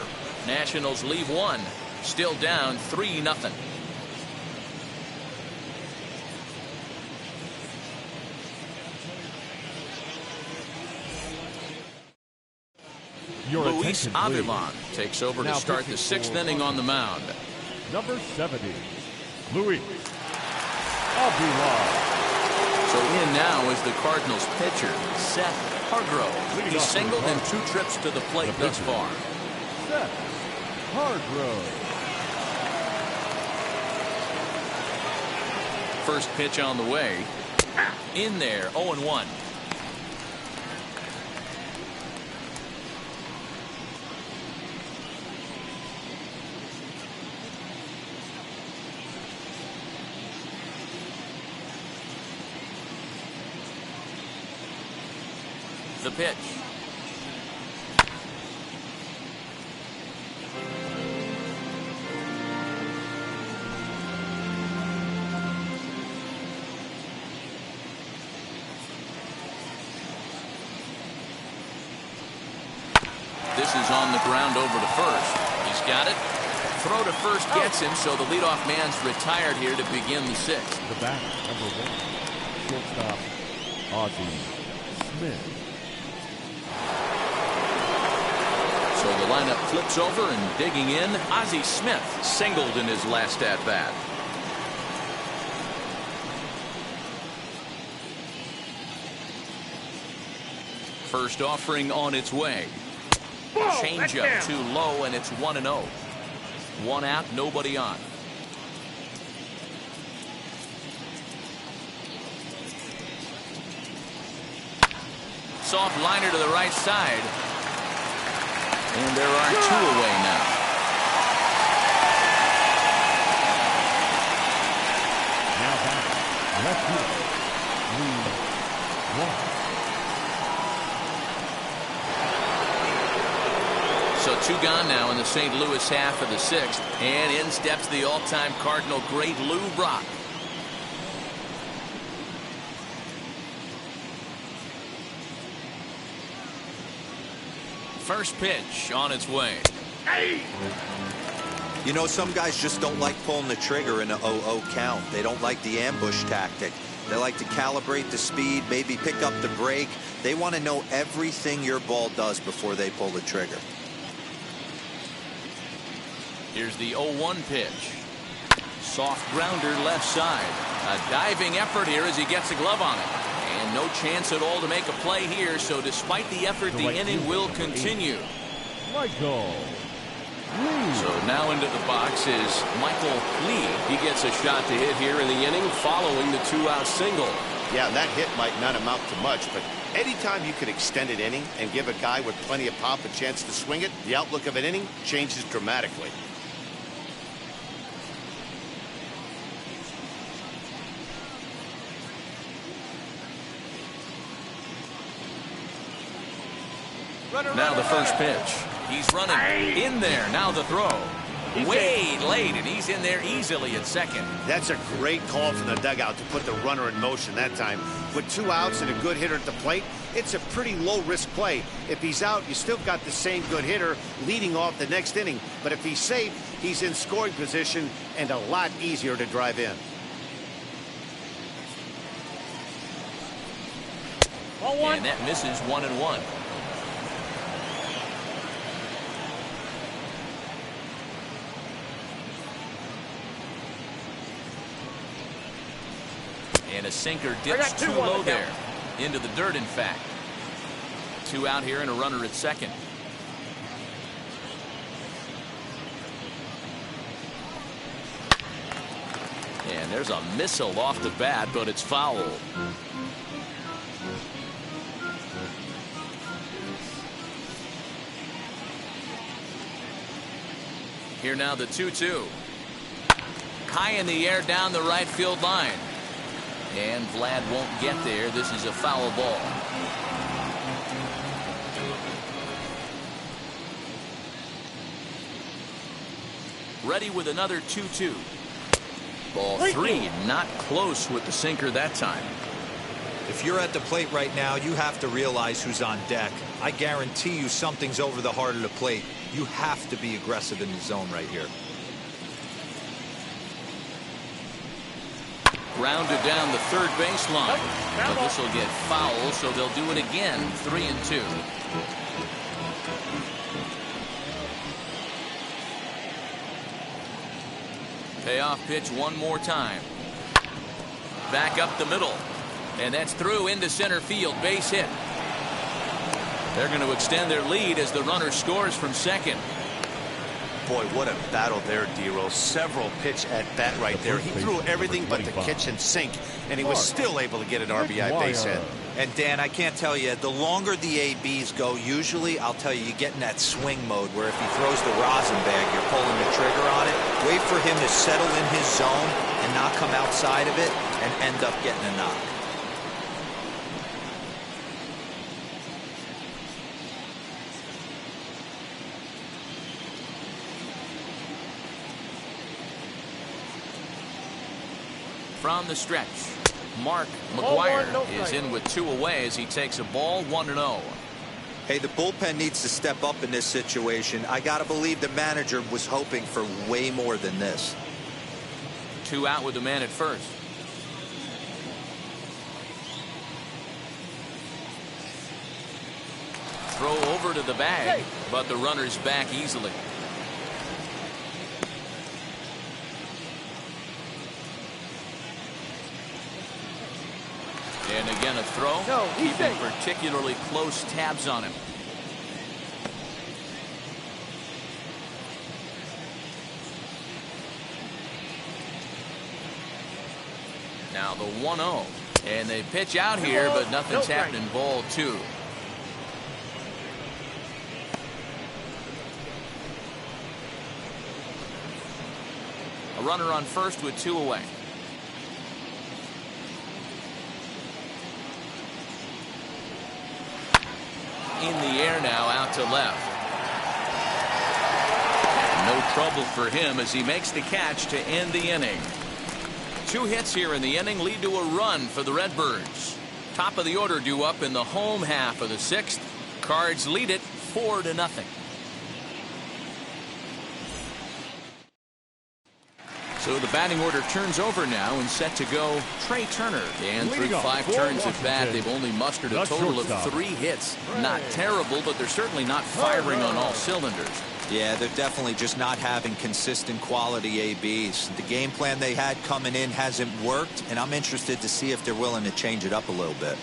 Nationals leave 1, still down 3-0. Luis Avila takes over to start the 6th inning on the mound. Number 70, Luis Avila. So in now is the Cardinals pitcher, Seth Hargrove. He's singled in 2 trips to the plate thus far. Seth Hargrove. First pitch on the way. In there, 0-1. The pitch. This is on the ground over to first. He's got it. Throw to first gets him, so the leadoff man's retired here to begin the 6th. The batter, number 1, shortstop, Ozzie Smith. So the lineup flips over, and digging in, Ozzie Smith singled in his last at-bat. First offering on its way. Whoa, Changeup too low, and it's 1-0. One out, nobody on. Soft liner to the right side. And there are two away now. Now back. Left field. 3-1. So two gone now in the St. Louis half of the sixth. And in steps the all-time Cardinal great Lou Brock. First pitch on its way. You know, some guys just don't like pulling the trigger in an 0-0 count. They don't like the ambush tactic. They like to calibrate the speed, maybe pick up the brake. They want to know everything your ball does before they pull the trigger. Here's the 0-1 pitch. Soft grounder left side. A diving effort here as he gets a glove on it. And no chance at all to make a play here, so despite the effort, the inning will continue. Michael Lee. So now into the box is Michael Lee. He gets a shot to hit here in the inning following the two-out single. Yeah, that hit might not amount to much, but anytime you can extend an inning and give a guy with plenty of pop a chance to swing it, the outlook of an inning changes dramatically. Now the first pitch. He's running in there. Now the throw. Way late, and he's in there easily at second. That's a great call from the dugout to put the runner in motion that time. With two outs and a good hitter at the plate, it's a pretty low-risk play. If he's out, you still got the same good hitter leading off the next inning. But if he's safe, he's in scoring position and a lot easier to drive in. And that misses 1-1. And a sinker dips too low there. Into the dirt, in fact. Two out here and a runner at second. And there's a missile off the bat, but it's foul. Here now the 2-2. High in the air down the right field line. And Vlad won't get there. This is a foul ball. Ready with another 2-2. Ball three, not close with the sinker that time. If you're at the plate right now, you have to realize who's on deck. I guarantee you something's over the heart of the plate. You have to be aggressive in the zone right here. Grounded down the third baseline. But this will get foul, so they'll do it again. 3-2. Payoff pitch one more time. Back up the middle. And that's through into center field. Base hit. They're going to extend their lead as the runner scores from second. Boy, what a battle there, D-Roll. Several pitch at bat right there. He threw everything but the kitchen sink, and he was still able to get an RBI base hit. And Dan, I can't tell you, the longer the ABs go, usually, I'll tell you, you get in that swing mode where if he throws the rosin bag, you're pulling the trigger on it. Wait for him to settle in his zone and not come outside of it and end up getting a knock. From the stretch, Mark Mcguire is in with two away as he takes a ball 1-0. Hey, the bullpen needs to step up in this situation. I got to believe the manager was hoping for way more than this. Two out with the man at first. Throw over to the bag, but the runner's back easily. And And again a throw. No, he's keeping safe. particularly close tabs on him. Now the 1-0. And they pitch out here, but nothing's happening. Ball 2. A runner on first with 2 away. In the air now, out to left. No trouble for him as he makes the catch to end the inning. 2 hits here in the inning lead to a run for the Redbirds. Top of the order due up in the home half of the 6th. Cards lead it 4-0. So the batting order turns over now and set to go Trey Turner. And through 5 turns at bat, they've only mustered a total of 3 hits. Not terrible, but they're certainly not firing on all cylinders. Yeah, they're definitely just not having consistent quality ABs. The game plan they had coming in hasn't worked, and I'm interested to see if they're willing to change it up a little bit.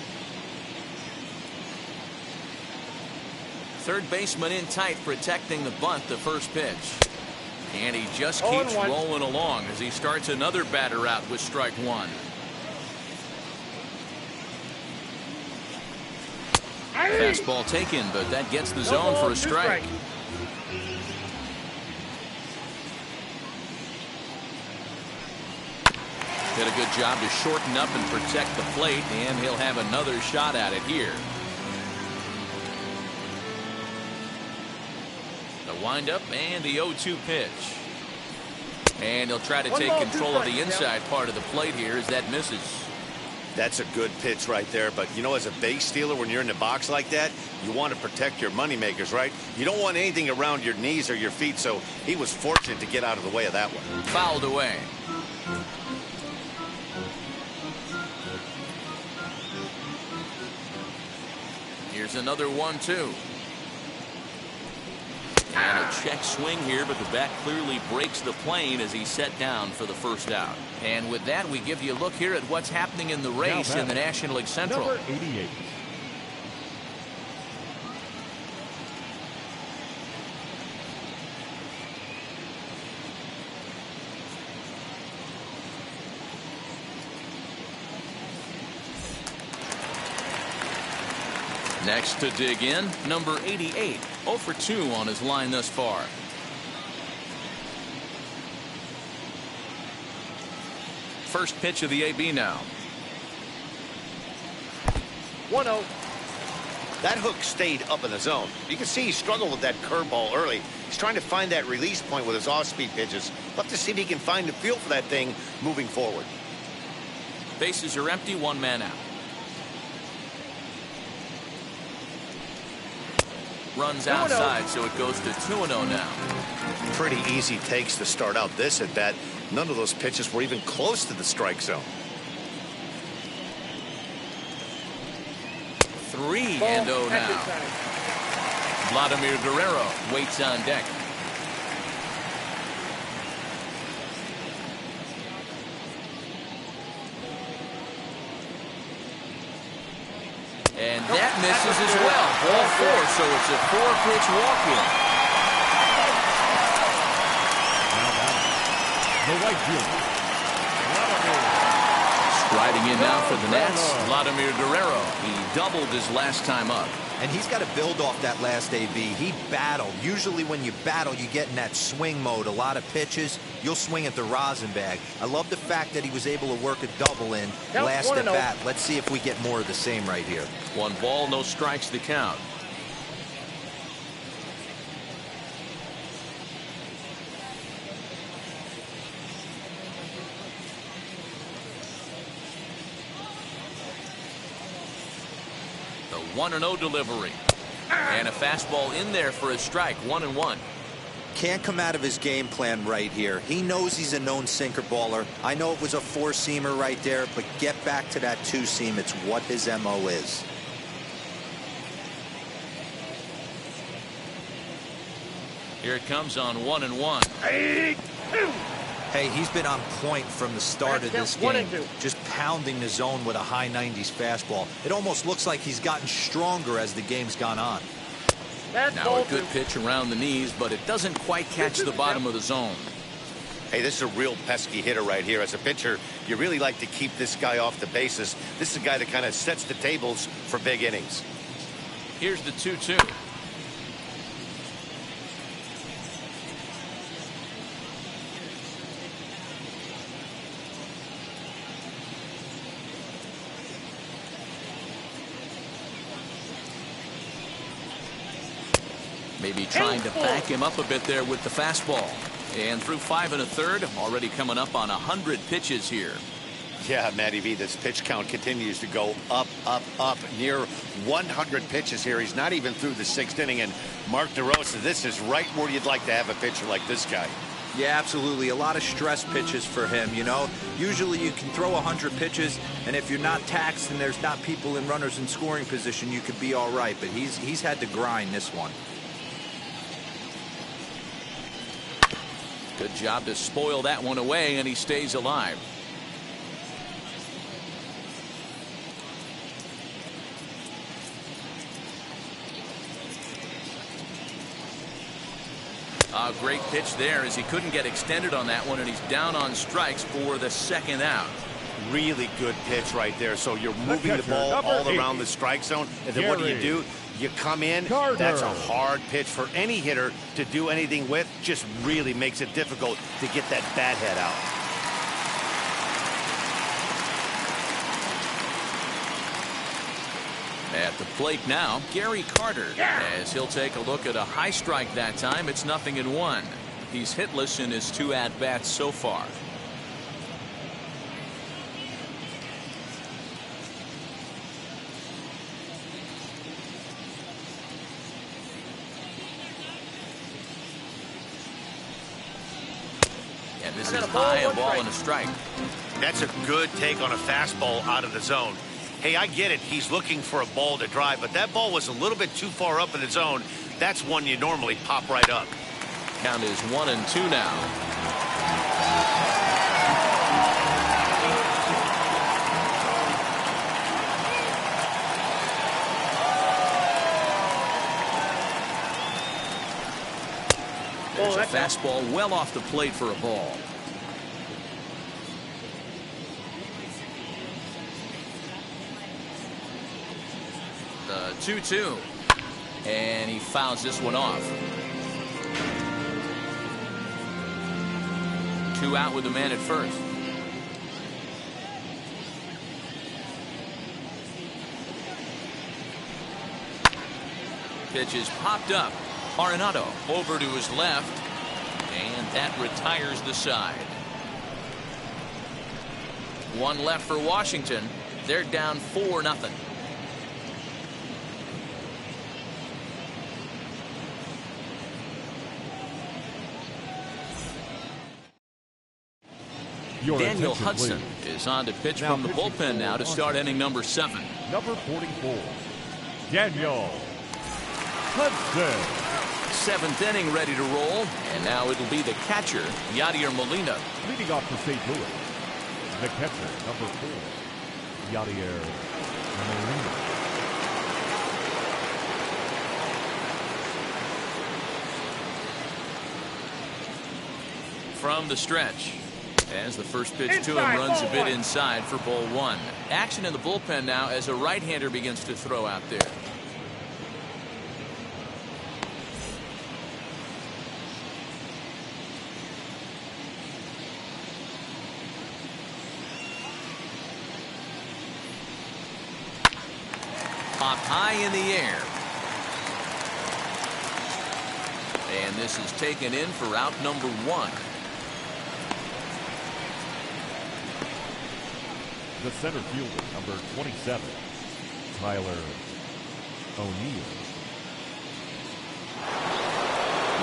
Third baseman in tight, protecting the bunt, the first pitch. And he just keeps rolling along as he starts another batter out with strike 1. Fastball taken, but that gets the zone for a strike. Did a good job to shorten up and protect the plate, and he'll have another shot at it here. The windup and the 0-2 pitch. And he'll try to take control of the inside part of the plate here as that misses. That's a good pitch right there, but you know, as a base stealer, when you're in the box like that, you want to protect your moneymakers, right? You don't want anything around your knees or your feet, so he was fortunate to get out of the way of that one. Fouled away. Here's another 1-2. And a check swing here, but the bat clearly breaks the plane as he's set down for the first out. And with that, we give you a look here at what's happening in the race in the National League Central. Number 88. Next to dig in, number 88, 0 for 2 on his line thus far. First pitch of the AB now. 1-0. That hook stayed up in the zone. You can see he struggled with that curveball early. He's trying to find that release point with his off-speed pitches. Love to see if he can find the feel for that thing moving forward. Bases are empty, 1 man out. Runs outside, so it goes to 2-0 now. Pretty easy takes to start out this at bat. None of those pitches were even close to the strike zone. 3-0 now. Vladimir Guerrero waits on deck. And that misses as well. Ball 4, so it's a 4-pitch walk-in. The right fielder. Striding in now for the Nats, Vladimir Guerrero. He doubled his last time up. And he's got to build off that last AB. He battled. Usually when you battle, you get in that swing mode. A lot of pitches, you'll swing at the rosin bag. I love the fact that he was able to work a double in last at bat. Let's see if we get more of the same right here. 1 ball, no strikes to count. The 1-0 delivery. And a fastball in there for a strike. 1-1. Can't come out of his game plan right here. He knows he's a known sinker baller. I know it was a 4-seamer right there, but get back to that 2-seam. It's what his MO is. Here it comes on 1-1. Hey, he's been on point from the start of this game, just pounding the zone with a high 90s fastball. It almost looks like he's gotten stronger as the game's gone on. Now a good pitch around the knees, but it doesn't quite catch the bottom of the zone. Hey, this is a real pesky hitter right here. As a pitcher, you really like to keep this guy off the bases. This is a guy that kind of sets the tables for big innings. Here's the 2-2. Maybe trying to back him up a bit there with the fastball. And through 5 1/3, already coming up on 100 pitches here. Yeah, Matty V, this pitch count continues to go up, up, up. Near 100 pitches here. He's not even through the 6th inning. And Mark DeRosa, this is right where you'd like to have a pitcher like this guy. Yeah, absolutely. A lot of stress pitches for him, you know. Usually you can throw 100 pitches, and if you're not taxed and there's not people in runners in scoring position, you could be all right. But he's had to grind this one. Good job to spoil that one away, and he stays alive. A great pitch there as he couldn't get extended on that one, and he's down on strikes for the 2nd out. Really good pitch right there. So you're moving the ball all around the strike zone, and then what do? You come in. That's a hard pitch for any hitter to do anything with. Just really makes it difficult to get that bat head out. At the plate now, Gary Carter, as he'll take a look at a high strike that time. It's 0-1. He's hitless in his 2 at-bats so far. And this is high, a ball and a strike. That's a good take on a fastball out of the zone. Hey, I get it. He's looking for a ball to drive, but that ball was a little bit too far up in the zone. That's one you normally pop right up. Count is 1-2 now. There's a fastball well off the plate for a ball. The 2-2. And he fouls this one off. 2 out with the man at first. Pitch is popped up. Renato over to his left, and that retires the side. 1 left for Washington. They're down 4-0. Daniel Hudson is on to pitch from the bullpen now to start inning number 7. Number 44, Daniel Hudson. 7th inning ready to roll, and now it'll be the catcher, Yadier Molina. Leading off for St. Louis, the catcher, number 4, Yadier Molina. From the stretch, as the first pitch to him runs a bit inside for ball 1. Action in the bullpen now as a right-hander begins to throw out there. Popped high in the air. And this is taken in for out number 1. The center fielder, number 27, Tyler O'Neill.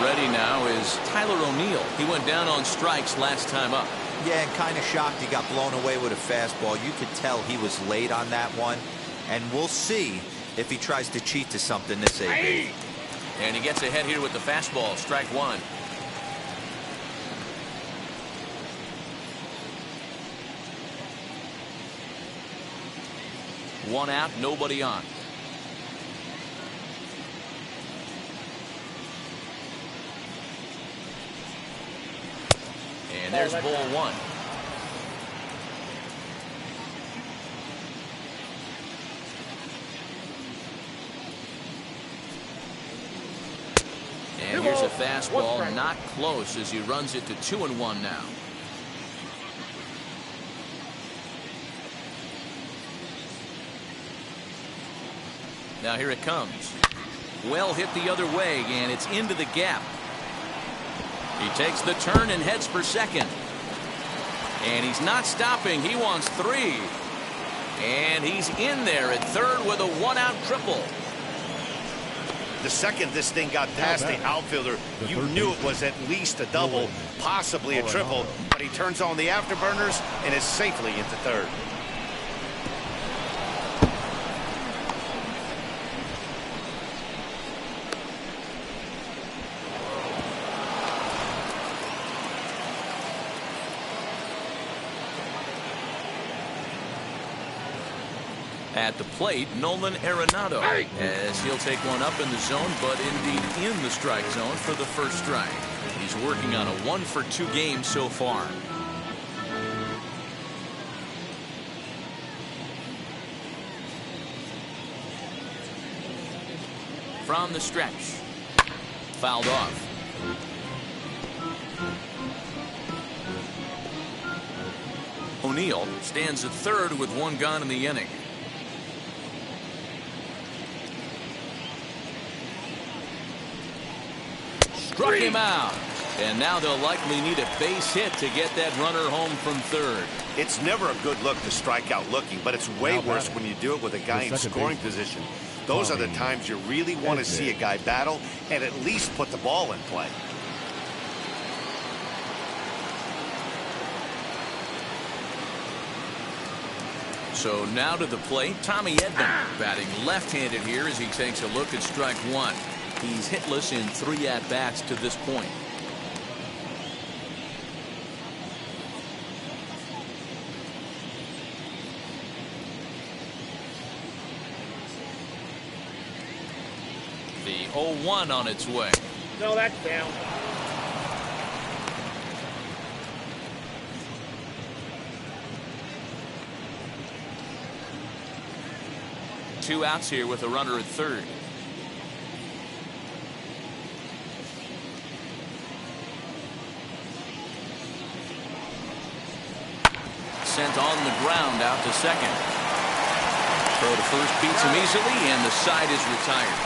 Ready now is Tyler O'Neill. He went down on strikes last time up. Yeah, and kind of shocked he got blown away with a fastball. You could tell he was late on that one. And we'll see if he tries to cheat to something this AB. And he gets ahead here with the fastball. Strike 1. 1 out, nobody on. And there's ball 1. And here's a fastball, not close, as he runs it to 2-1 now. Now here it comes. Well hit the other way, and it's into the gap. He takes the turn and heads for second. And he's not stopping. He wants 3. And he's in there at third with a 1-out triple. The second this thing got past the outfielder, you knew it was at least a double, possibly a triple, but he turns on the afterburners and is safely into third. At the plate, Nolan Renato, as he'll take one up in the zone, but indeed in the strike zone for the first strike. He's working on a 1-for-2 game so far. From the stretch, fouled off. O'Neill stands at third with 1 gone in the inning. Struck him out. And now they'll likely need a base hit to get that runner home from third. It's never a good look to strike out looking, but it's way worse when you do it with a guy in scoring position. Those are the times you really want to see a guy battle and at least put the ball in play. So now to the plate, Tommy Edmond batting left-handed here as he takes a look at strike 1. He's hitless in 3 at-bats to this point. The 0-1 on its way. No, that's down. Two outs here with a runner at third. Sent on the ground out to second. Throw to first beats him easily, and the side is retired.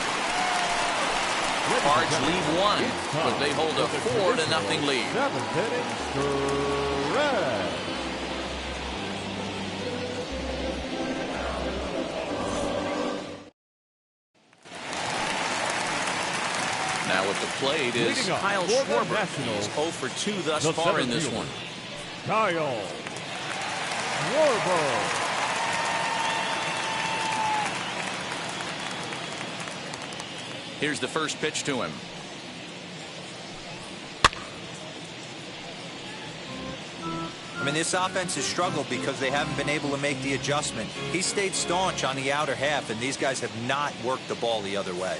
Cards lead 1, but they hold a 4-0 lead. 7th inning, correct. Now at the plate is Kyle Schwarber. He's 0 for 2 thus far in this one. Kyle Schwarber. Here's the first pitch to him. I mean, this offense has struggled because they haven't been able to make the adjustment. He stayed staunch on the outer half, and these guys have not worked the ball the other way.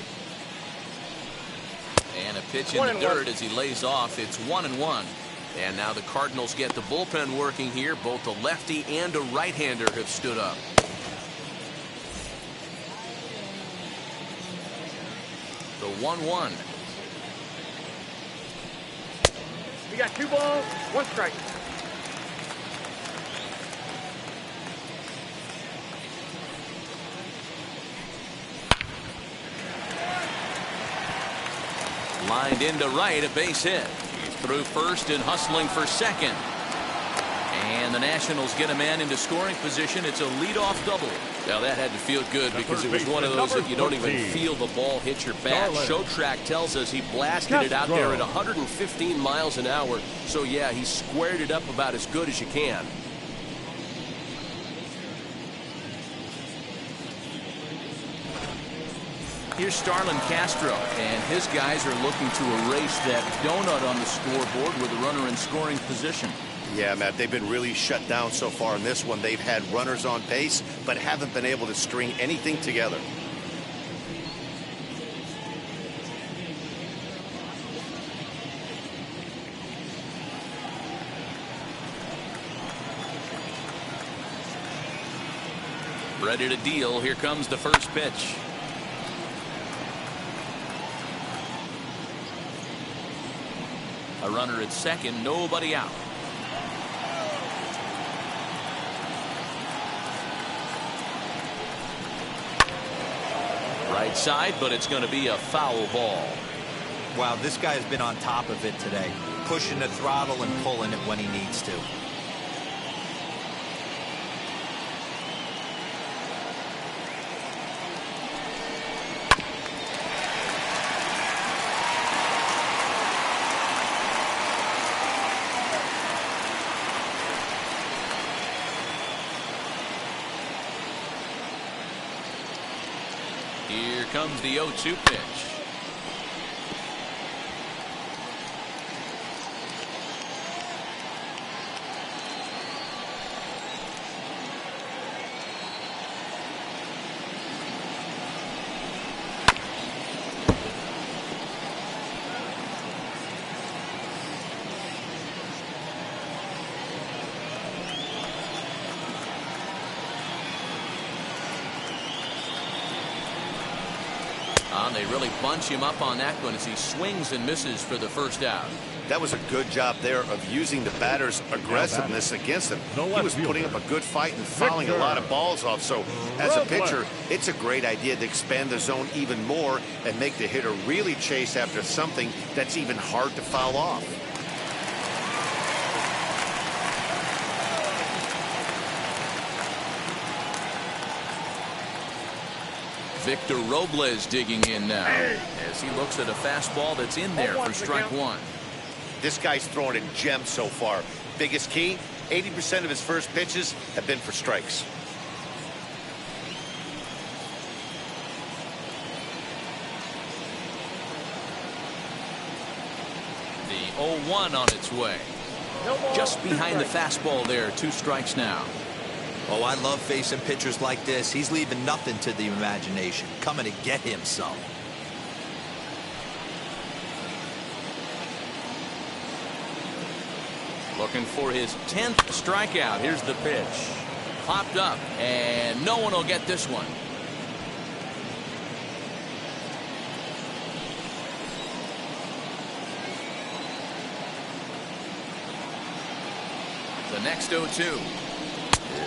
And a pitch in the dirt as he lays off. It's 1-1. And now the Cardinals get the bullpen working here. Both a lefty and a right-hander have stood up. The 1-1. We got 2 balls, 1 strike. Lined into right, a base hit. He's through first and hustling for second. And the Nationals get a man into scoring position. It's a leadoff double. Now that had to feel good because it was one of those that you don't even feel the ball hit your bat. Show track tells us he blasted it out there at 115 miles an hour. So yeah, he squared it up about as good as you can. Here's Starland Castro, and his guys are looking to erase that donut on the scoreboard with a runner in scoring position. Yeah, Matt, they've been really shut down so far in this one. They've had runners on base, but haven't been able to string anything together. Ready to deal. Here comes the first pitch. A runner at second, nobody out. Right side, but it's going to be a foul ball. Wow, this guy has been on top of it today, pushing the throttle and pulling it when he needs to. Here comes the 0-2 pitch. They really bunch him up on that one as he swings and misses for the first out. That was a good job there of using the batter's aggressiveness against him. He was putting up a good fight and fouling a lot of balls off. So as a pitcher, it's a great idea to expand the zone even more and make the hitter really chase after something that's even hard to foul off. Victor Robles digging in now as he looks at a fastball that's in there for strike one. This guy's throwing a gem so far. Biggest key, 80% of his first pitches have been for strikes. The 0-1 on its way. Just behind the fastball there, 2 strikes now. Oh, I love facing pitchers like this. He's leaving nothing to the imagination, coming to get him some. Looking for his 10th strikeout. Here's the pitch. Popped up, and no one will get this one. The next 0-2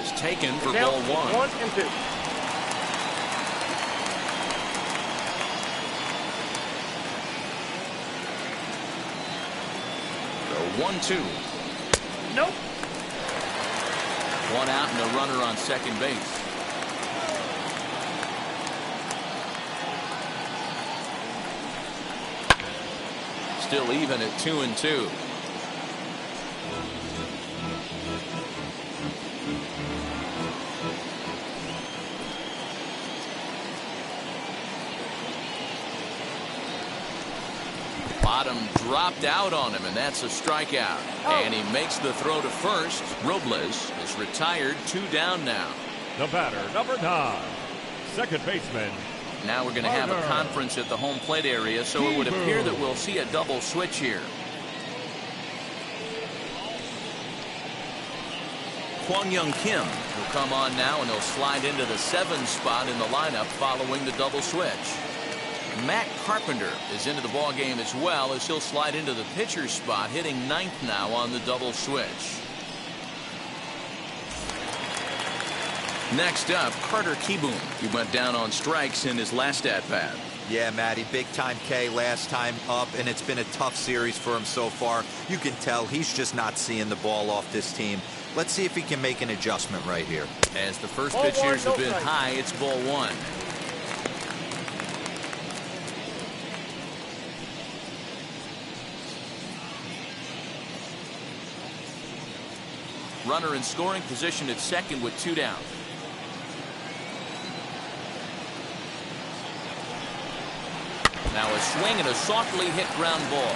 is taken for ball 1. 1 and 2. The 1-2. Nope. 1 out and a runner on second base. Still even at 2-2. Bottom dropped out on him, and that's a strikeout. And he makes the throw to first. Robles is retired, 2 down now. The batter, number 9, second baseman. Now we're going to have a conference at the home plate area, so it would appear that we'll see a double switch here. Kwang Young Kim will come on now, and he'll slide into the 7 spot in the lineup following the double switch. Matt Carpenter is into the ball game as well, as he'll slide into the pitcher's spot, hitting 9th now on the double switch. Next up, Carter Kibum. He went down on strikes in his last at-bat. Yeah, Matty, big time K last time up, and it's been a tough series for him so far. You can tell he's just not seeing the ball off this team. Let's see if he can make an adjustment right here. As the first pitch here is a bit high, it's ball 1. Runner in scoring position at second with 2 down. Now a swing and a softly hit ground ball.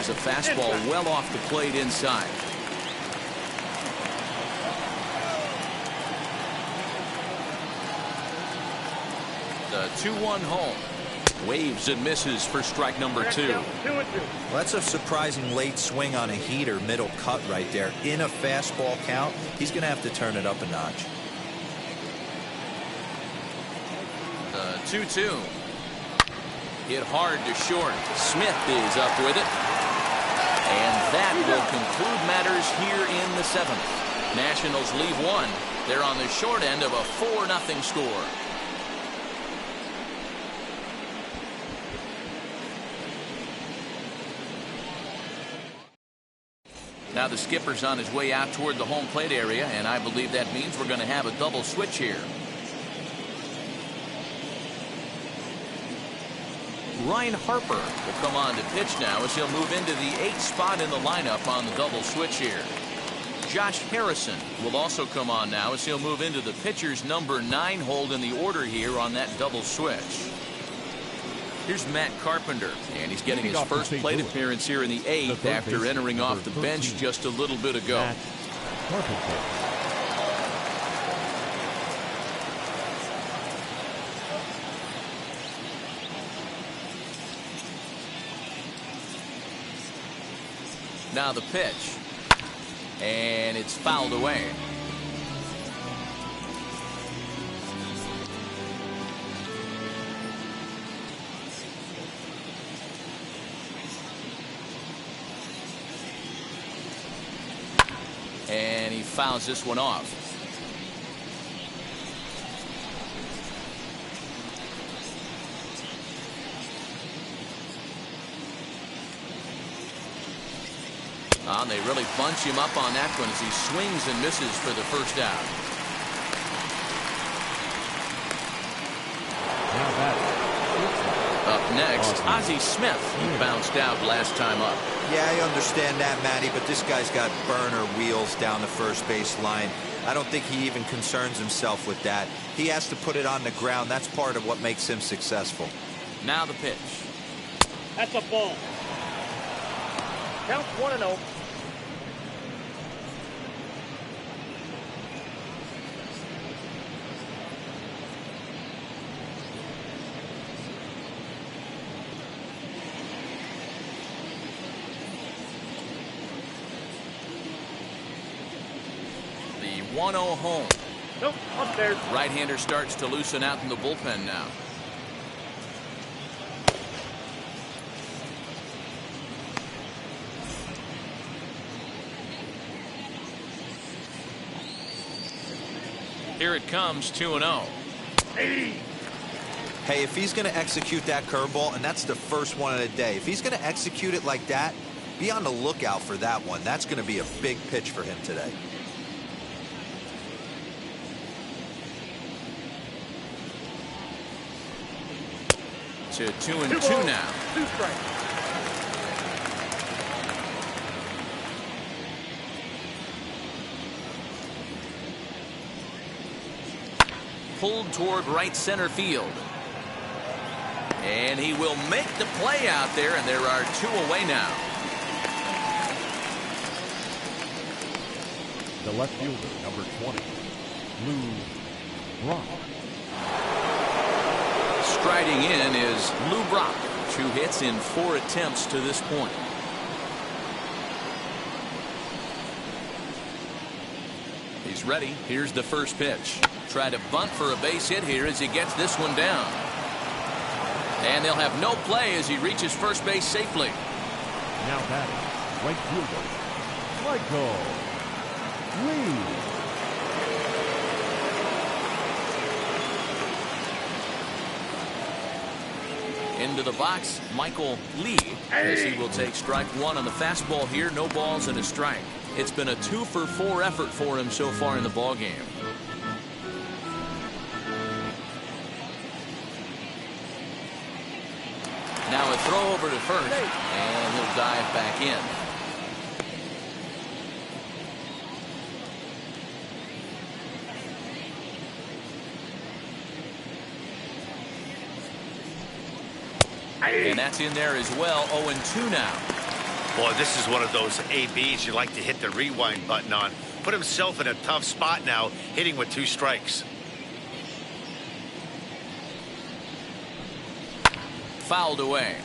fires a fastball well off the plate inside. The 2-1 home. Waves and misses for strike number 2. Well, that's a surprising late swing on a heater, middle cut right there. In a fastball count, he's going to have to turn it up a notch. The 2-2. Hit hard to short. Smith is up with it. And that will conclude matters here in the 7th. Nationals leave 1. They're on the short end of a 4-0 score. Now the skipper's on his way out toward the home plate area, and I believe that means we're going to have a double switch here. Ryan Harper will come on to pitch now as he'll move into the 8th spot in the lineup on the double switch here. Josh Harrison will also come on now as he'll move into the pitcher's number 9 hold in the order here on that double switch. Here's Matt Carpenter, and he's getting his first plate appearance here in the 8th after entering off the bench just a little bit ago. Matt Carpenter. Now the pitch, and it's fouled away. And he fouls this one off. And they really bunch him up on that one as he swings and misses for the first out. Up next, Ozzie Smith. He bounced out last time up. Yeah, I understand that, Matty, but this guy's got burner wheels down the first base line. I don't think he even concerns himself with that. He has to put it on the ground. That's part of what makes him successful. Now the pitch. That's a ball. Counts 1-0. The 1-0 home. Nope, upstairs. Right-hander starts to loosen out in the bullpen now. Here it comes, 2-0. Hey, if he's going to execute that curveball, and that's the first one of the day, if he's going to execute it like that, be on the lookout for that one. That's going to be a big pitch for him today. To 2-2 now. 2 strikes. Pulled toward right center field. And he will make the play out there, and there are 2 away now. The left fielder, number 20, Lou Brock. Striding in is Lou Brock. 2 hits in 4 attempts to this point. He's ready. Here's the first pitch. Try to bunt for a base hit here as he gets this one down. And they'll have no play as he reaches first base safely. Now batting, right fielder, Michael Lee. Into the box, Michael Lee, as he will take strike 1 on the fastball here. No balls and a strike. It's been a 2-for-4 effort for him so far in the ballgame. Now a throw over to first, and he'll dive back in. And that's in there as well. 0-2 now. Boy, this is one of those ABs you like to hit the rewind button on. Put himself in a tough spot now, hitting with 2 strikes. Fouled away.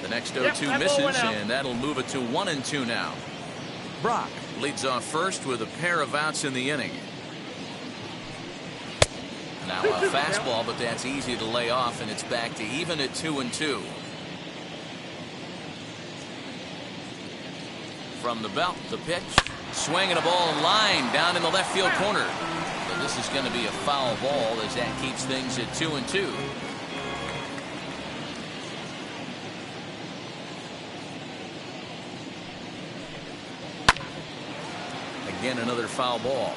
The next 0-2 misses, and that'll move it to 1-2 now. Brock leads off first with a pair of outs in the inning. Now a fastball, but that's easy to lay off, and it's back to even at 2-2. From the belt, the pitch. Swinging a ball in line down in the left field corner. But this is going to be a foul ball as that keeps things at 2-2. Again, another foul ball.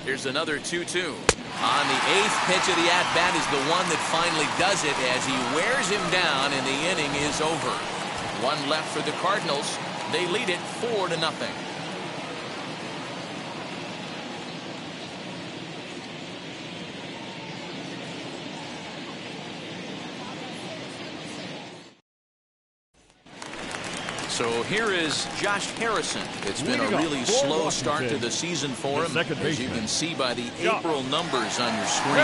Here's another 2-2. On the 8th pitch of the at-bat is the one that finally does it as he wears him down, and the inning is over. 1 left for the Cardinals. They lead it 4-0. So here is Josh Harrison. It's been a really slow start to the season for him, as you can see by the April numbers on your screen.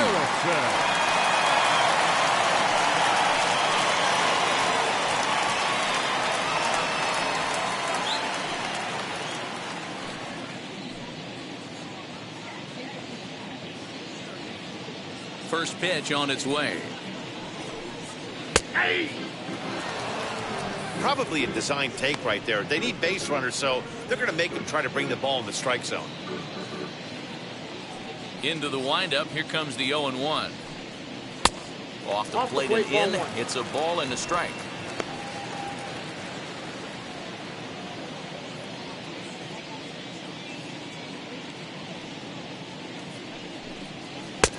First pitch on its way. Hey! Probably a design take right there. They need base runners, so they're going to make them try to bring the ball in the strike zone. Into the windup. Here comes the 0-1. Off the plate and in. It's a ball and a strike.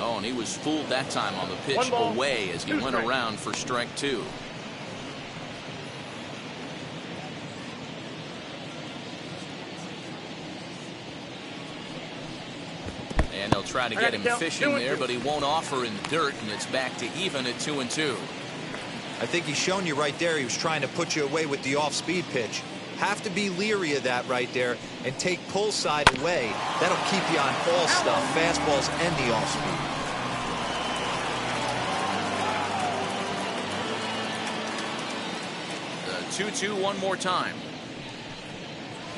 Oh, and he was fooled that time on the pitch away as he went around for strike 2. And they'll try to get him fishing there, but he won't offer in the dirt, and it's back to even at 2-2. I think he's shown you right there. He was trying to put you away with the off-speed pitch. Have to be leery of that right there and take pull side away. That'll keep you on all stuff, fastballs and the off-speed. The 2-2 one more time.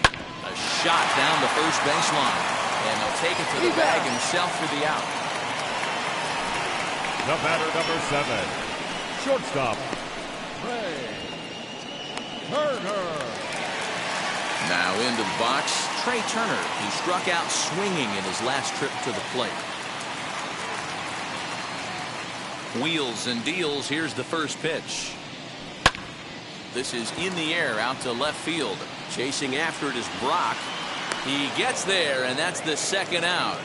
A shot down the first baseline. And he'll take it to the bag himself for the out. The batter, number 7, shortstop, Trey Turner. Now into the box, Trey Turner. He struck out swinging in his last trip to the plate. Wheels and deals. Here's the first pitch. This is in the air out to left field. Chasing after it is Brock. He gets there, and that's the second out.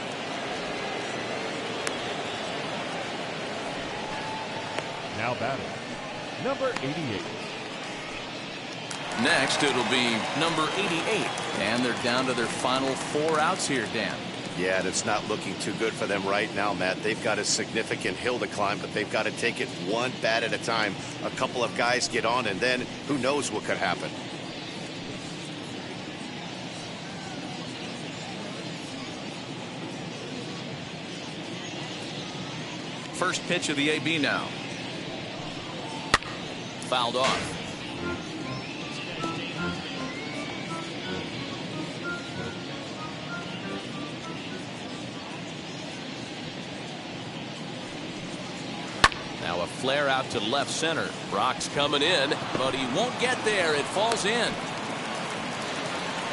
Now batting, number 88. Next, it'll be number 88. And they're down to their final 4 outs here, Dan. Yeah, it's not looking too good for them right now, Matt. They've got a significant hill to climb, but they've got to take it one bat at a time. A couple of guys get on, and then who knows what could happen. First pitch of the AB now. Fouled off. Now a flare out to left center. Brock's coming in, but he won't get there. It falls in.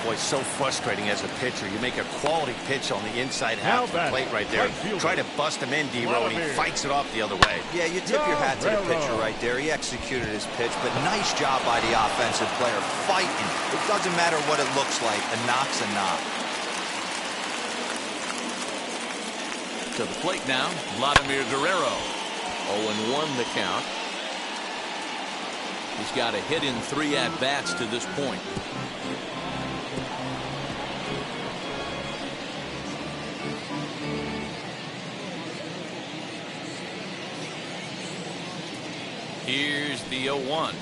Boy, so frustrating as a pitcher. You make a quality pitch on the inside half of the plate right there. Try to bust him in, D-Row, and he fights it off the other way. Yeah, you tip your hat to the pitcher right there. He executed his pitch, but nice job by the offensive player fighting. It doesn't matter what it looks like. A knock's a knock. To the plate now, Vladimir Guerrero. 0-1 the count. He's got a hit in 3 at-bats to this point. Here's the 0-1.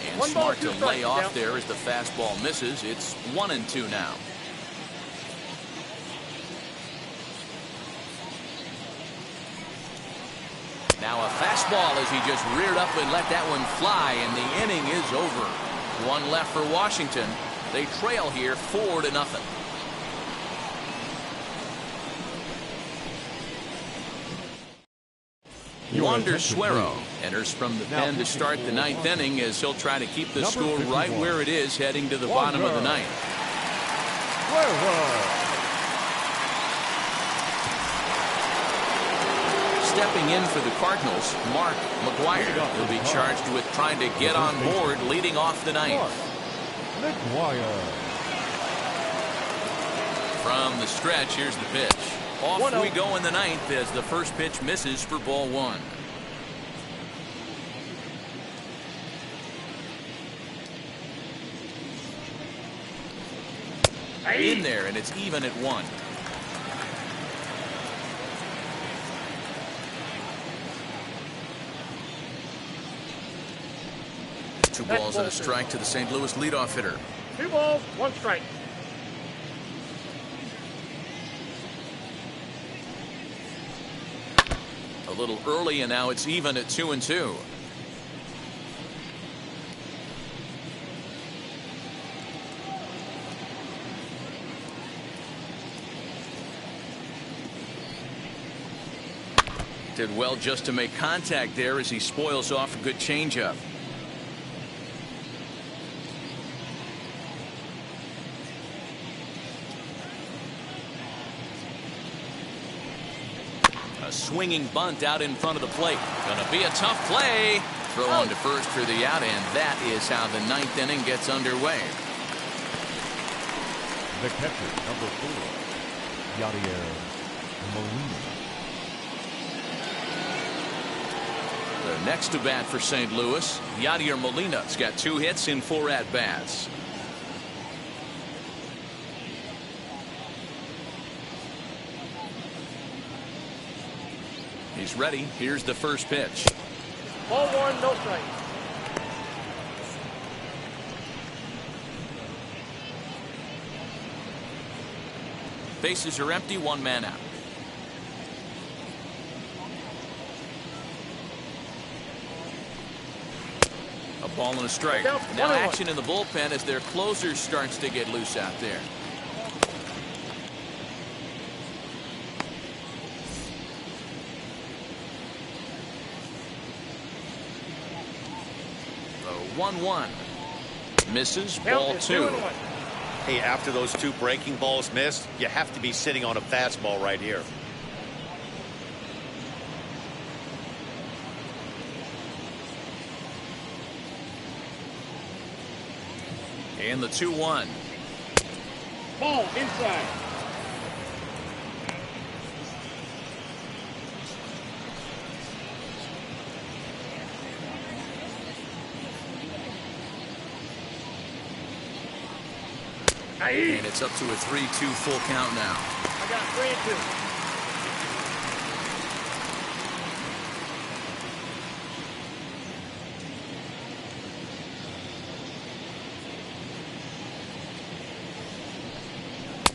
And smart to lay off there as the fastball misses. It's 1-2 now. Now a fastball as he just reared up and let that one fly, and the inning is over. 1 left for Washington. They trail here 4-0. Wander Suero enters from the pen to start the 9th inning as he'll try to keep the score right where it is heading to the bottom of the 9th. Stepping in for the Cardinals, Mcguire will be charged with trying to get on board leading off the 9th. Mcguire. From the stretch, here's the pitch. Off we go in the 9th as the first pitch misses for ball 1. In there, and it's even at 1. Two balls and a strike to the St. Louis leadoff hitter. 2 balls, 1 strike. A little early, and now it's even at 2-2. Did well just to make contact there as he spoils off a good changeup. A swinging bunt out in front of the plate. Gonna be a tough play. Throw on to first for the out, and that is how the 9th inning gets underway. The catcher, number 4, Yadier Molina. The next to bat for St. Louis, Yadier Molina's got 2 hits in 4 at-bats. He's ready. Here's the first pitch. Ball 1, no strike. Bases are empty, 1 man out. A ball and a strike. Now action in the bullpen as their closer starts to get loose out there. The 1-1 misses. Ball 2. Hey, after those 2 breaking balls missed, you have to be sitting on a fastball right here. And the 2-1. Ball inside. And it's up to a 3-2 full count now. I got 3-2.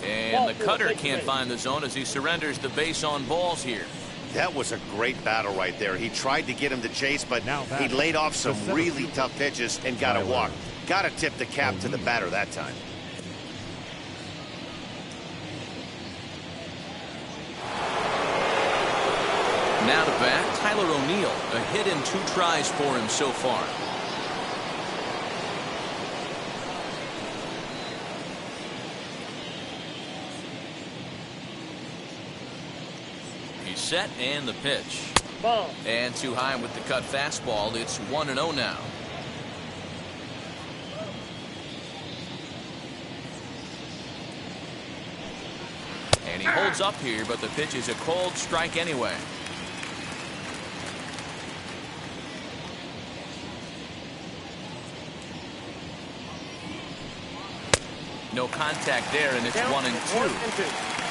And the cutter can't find the zone as he surrenders the base on balls here. That was a great battle right there. He tried to get him to chase, but he laid off some really tough pitches and got a walk. Got to tip the cap to the batter that time. Now to bat, Tyler O'Neill. A hit in 2 tries for him so far. He's set, and the pitch. Ball. And too high with the cut fastball. It's 1-0 now. And he holds up here, but the pitch is a cold strike anyway. No contact there, and it's 1-2.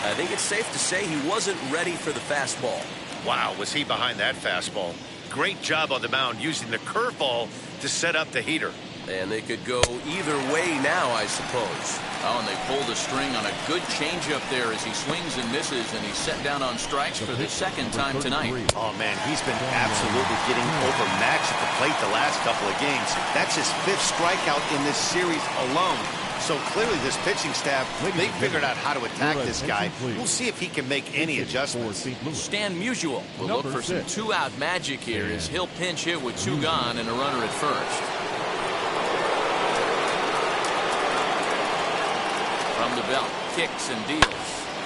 I think it's safe to say he wasn't ready for the fastball. Wow, was he behind that fastball? Great job on the mound using the curveball to set up the heater. And they could go either way now, I suppose. Oh, and they pulled the string on a good changeup there as he swings and misses, and he's set down on strikes for the second time tonight. Oh, man, he's been absolutely getting overmatched at the plate the last couple of games. That's his 5th strikeout in this series alone. So clearly this pitching staff, they figured out how to attack this guy. We'll see if he can make any adjustments. Stan Musial will look for some 2-out magic here as he'll pinch hit with 2 gone and a runner at first. From the belt, kicks and deals.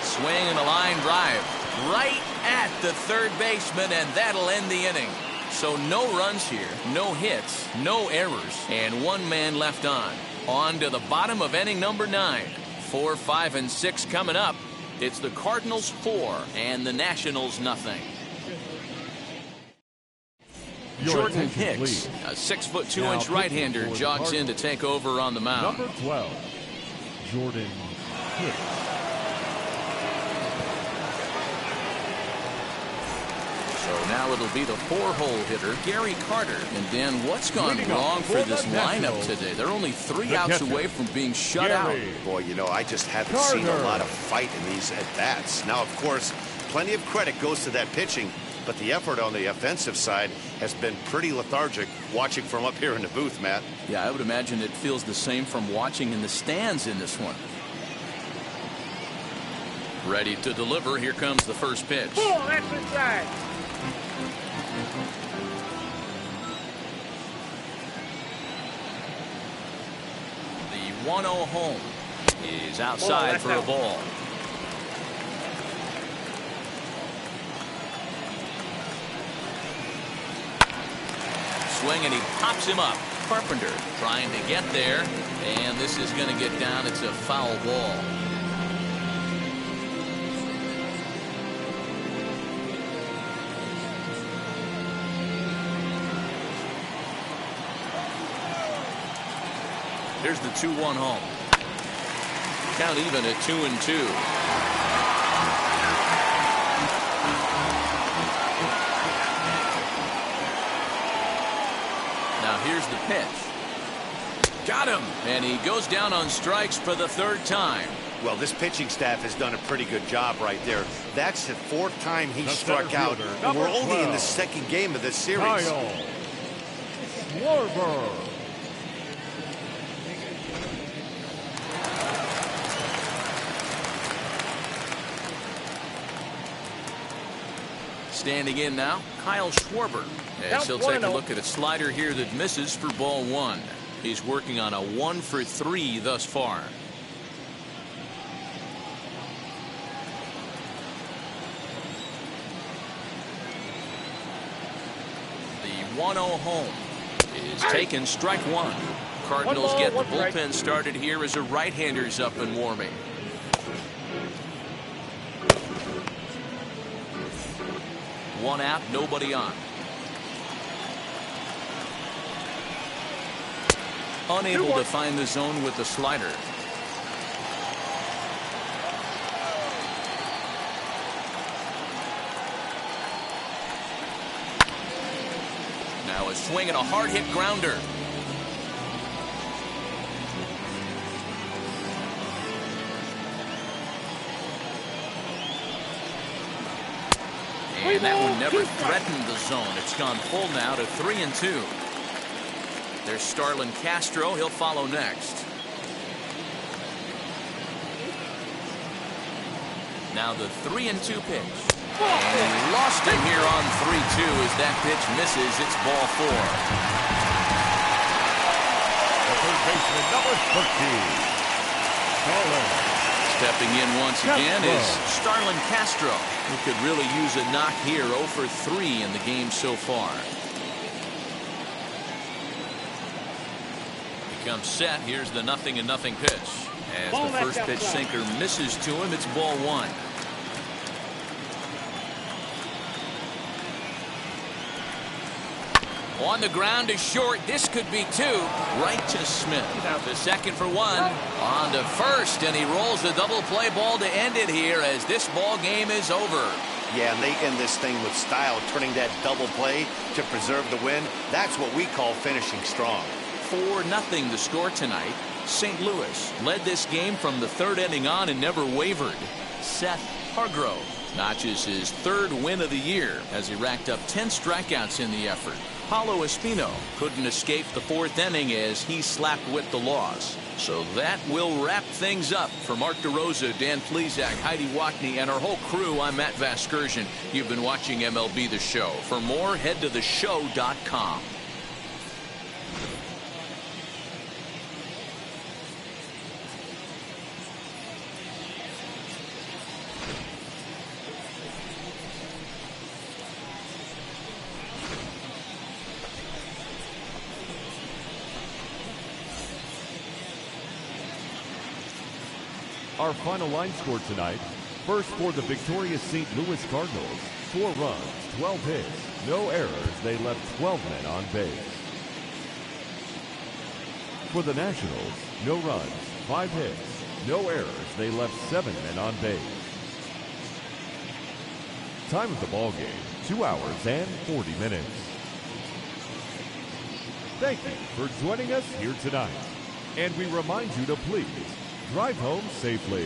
Swing and a line drive right at the third baseman, and that'll end the inning. So no runs here, no hits, no errors, and 1 man left on. On to the bottom of inning number 9. 4, 5, and 6 coming up. It's the Cardinals 4 and the Nationals nothing. Jordan Hicks, a 6'2" right-hander, jogs in to take over on the mound. Number 12, Jordan Hicks. So now it'll be the 4-hole hitter, Gary Carter. And Dan, what's gone wrong for this lineup today? They're only 3 outs away from being shut out. Boy, you know, I just haven't seen a lot of fight in these at-bats. Now, of course, plenty of credit goes to that pitching, but the effort on the offensive side has been pretty lethargic watching from up here in the booth, Matt. Yeah, I would imagine it feels the same from watching in the stands in this one. Ready to deliver. Here comes the first pitch. Oh, that's inside. The 1-0 home is outside for a ball. Swing, and he pops him up. Carpenter trying to get there, and this is going to get down. It's a foul ball. Here's the 2-1 home. Count even at 2-2. Now here's the pitch. Got him. And he goes down on strikes for the 3rd time. Well, this pitching staff has done a pretty good job right there. That's the 4th time he struck out. And we're only in the 2nd game of this series. Kyle Schwarber. Standing in now, Kyle Schwarber. As he'll take a look at a slider here that misses for ball 1. He's working on a 1 for 3 thus far. The 1-0 home is taken, strike 1. Cardinals get the bullpen started here as a right-hander's up and warming. One out, nobody on. Unable to find the zone with the slider. Now a swing and a hard hit grounder. And that one never threatened the zone. It's gone full now to 3-2. There's Starland Castro. He'll follow next. Now the 3-2 pitch. And he lost him here on 3-2 as that pitch misses. It's ball 4. The third baseman, number 13, Starland. Stepping in once again is Starland Castro, who could really use a knock here. 0 for 3 in the game so far. He comes set. Here's the 0-0 pitch. As the first pitch sinker misses to him, it's ball 1. On the ground is short. This could be 2. Right to Smith. The second for 1. On to first, and he rolls the double play ball to end it here as this ball game is over. Yeah, and they end this thing with style, turning that double play to preserve the win. That's what we call finishing strong. 4-0 the score tonight. St. Louis led this game from the 3rd inning on and never wavered. Seth Hargrove notches his 3rd win of the year as he racked up 10 strikeouts in the effort. Paulo Espino couldn't escape the 4th inning as he slapped with the loss. So that will wrap things up. For Mark DeRosa, Dan Plesac, Heidi Watney, and our whole crew, I'm Matt Vasgersian. You've been watching MLB The Show. For more, head to theshow.com. Our final line score tonight. First for the victorious St. Louis Cardinals. 4 runs, 12 hits, no errors. They left 12 men on base. For the Nationals, no runs, 5 hits, no errors. They left 7 men on base. Time of the ball game, 2 hours and 40 minutes. Thank you for joining us here tonight. And we remind you to please drive home safely.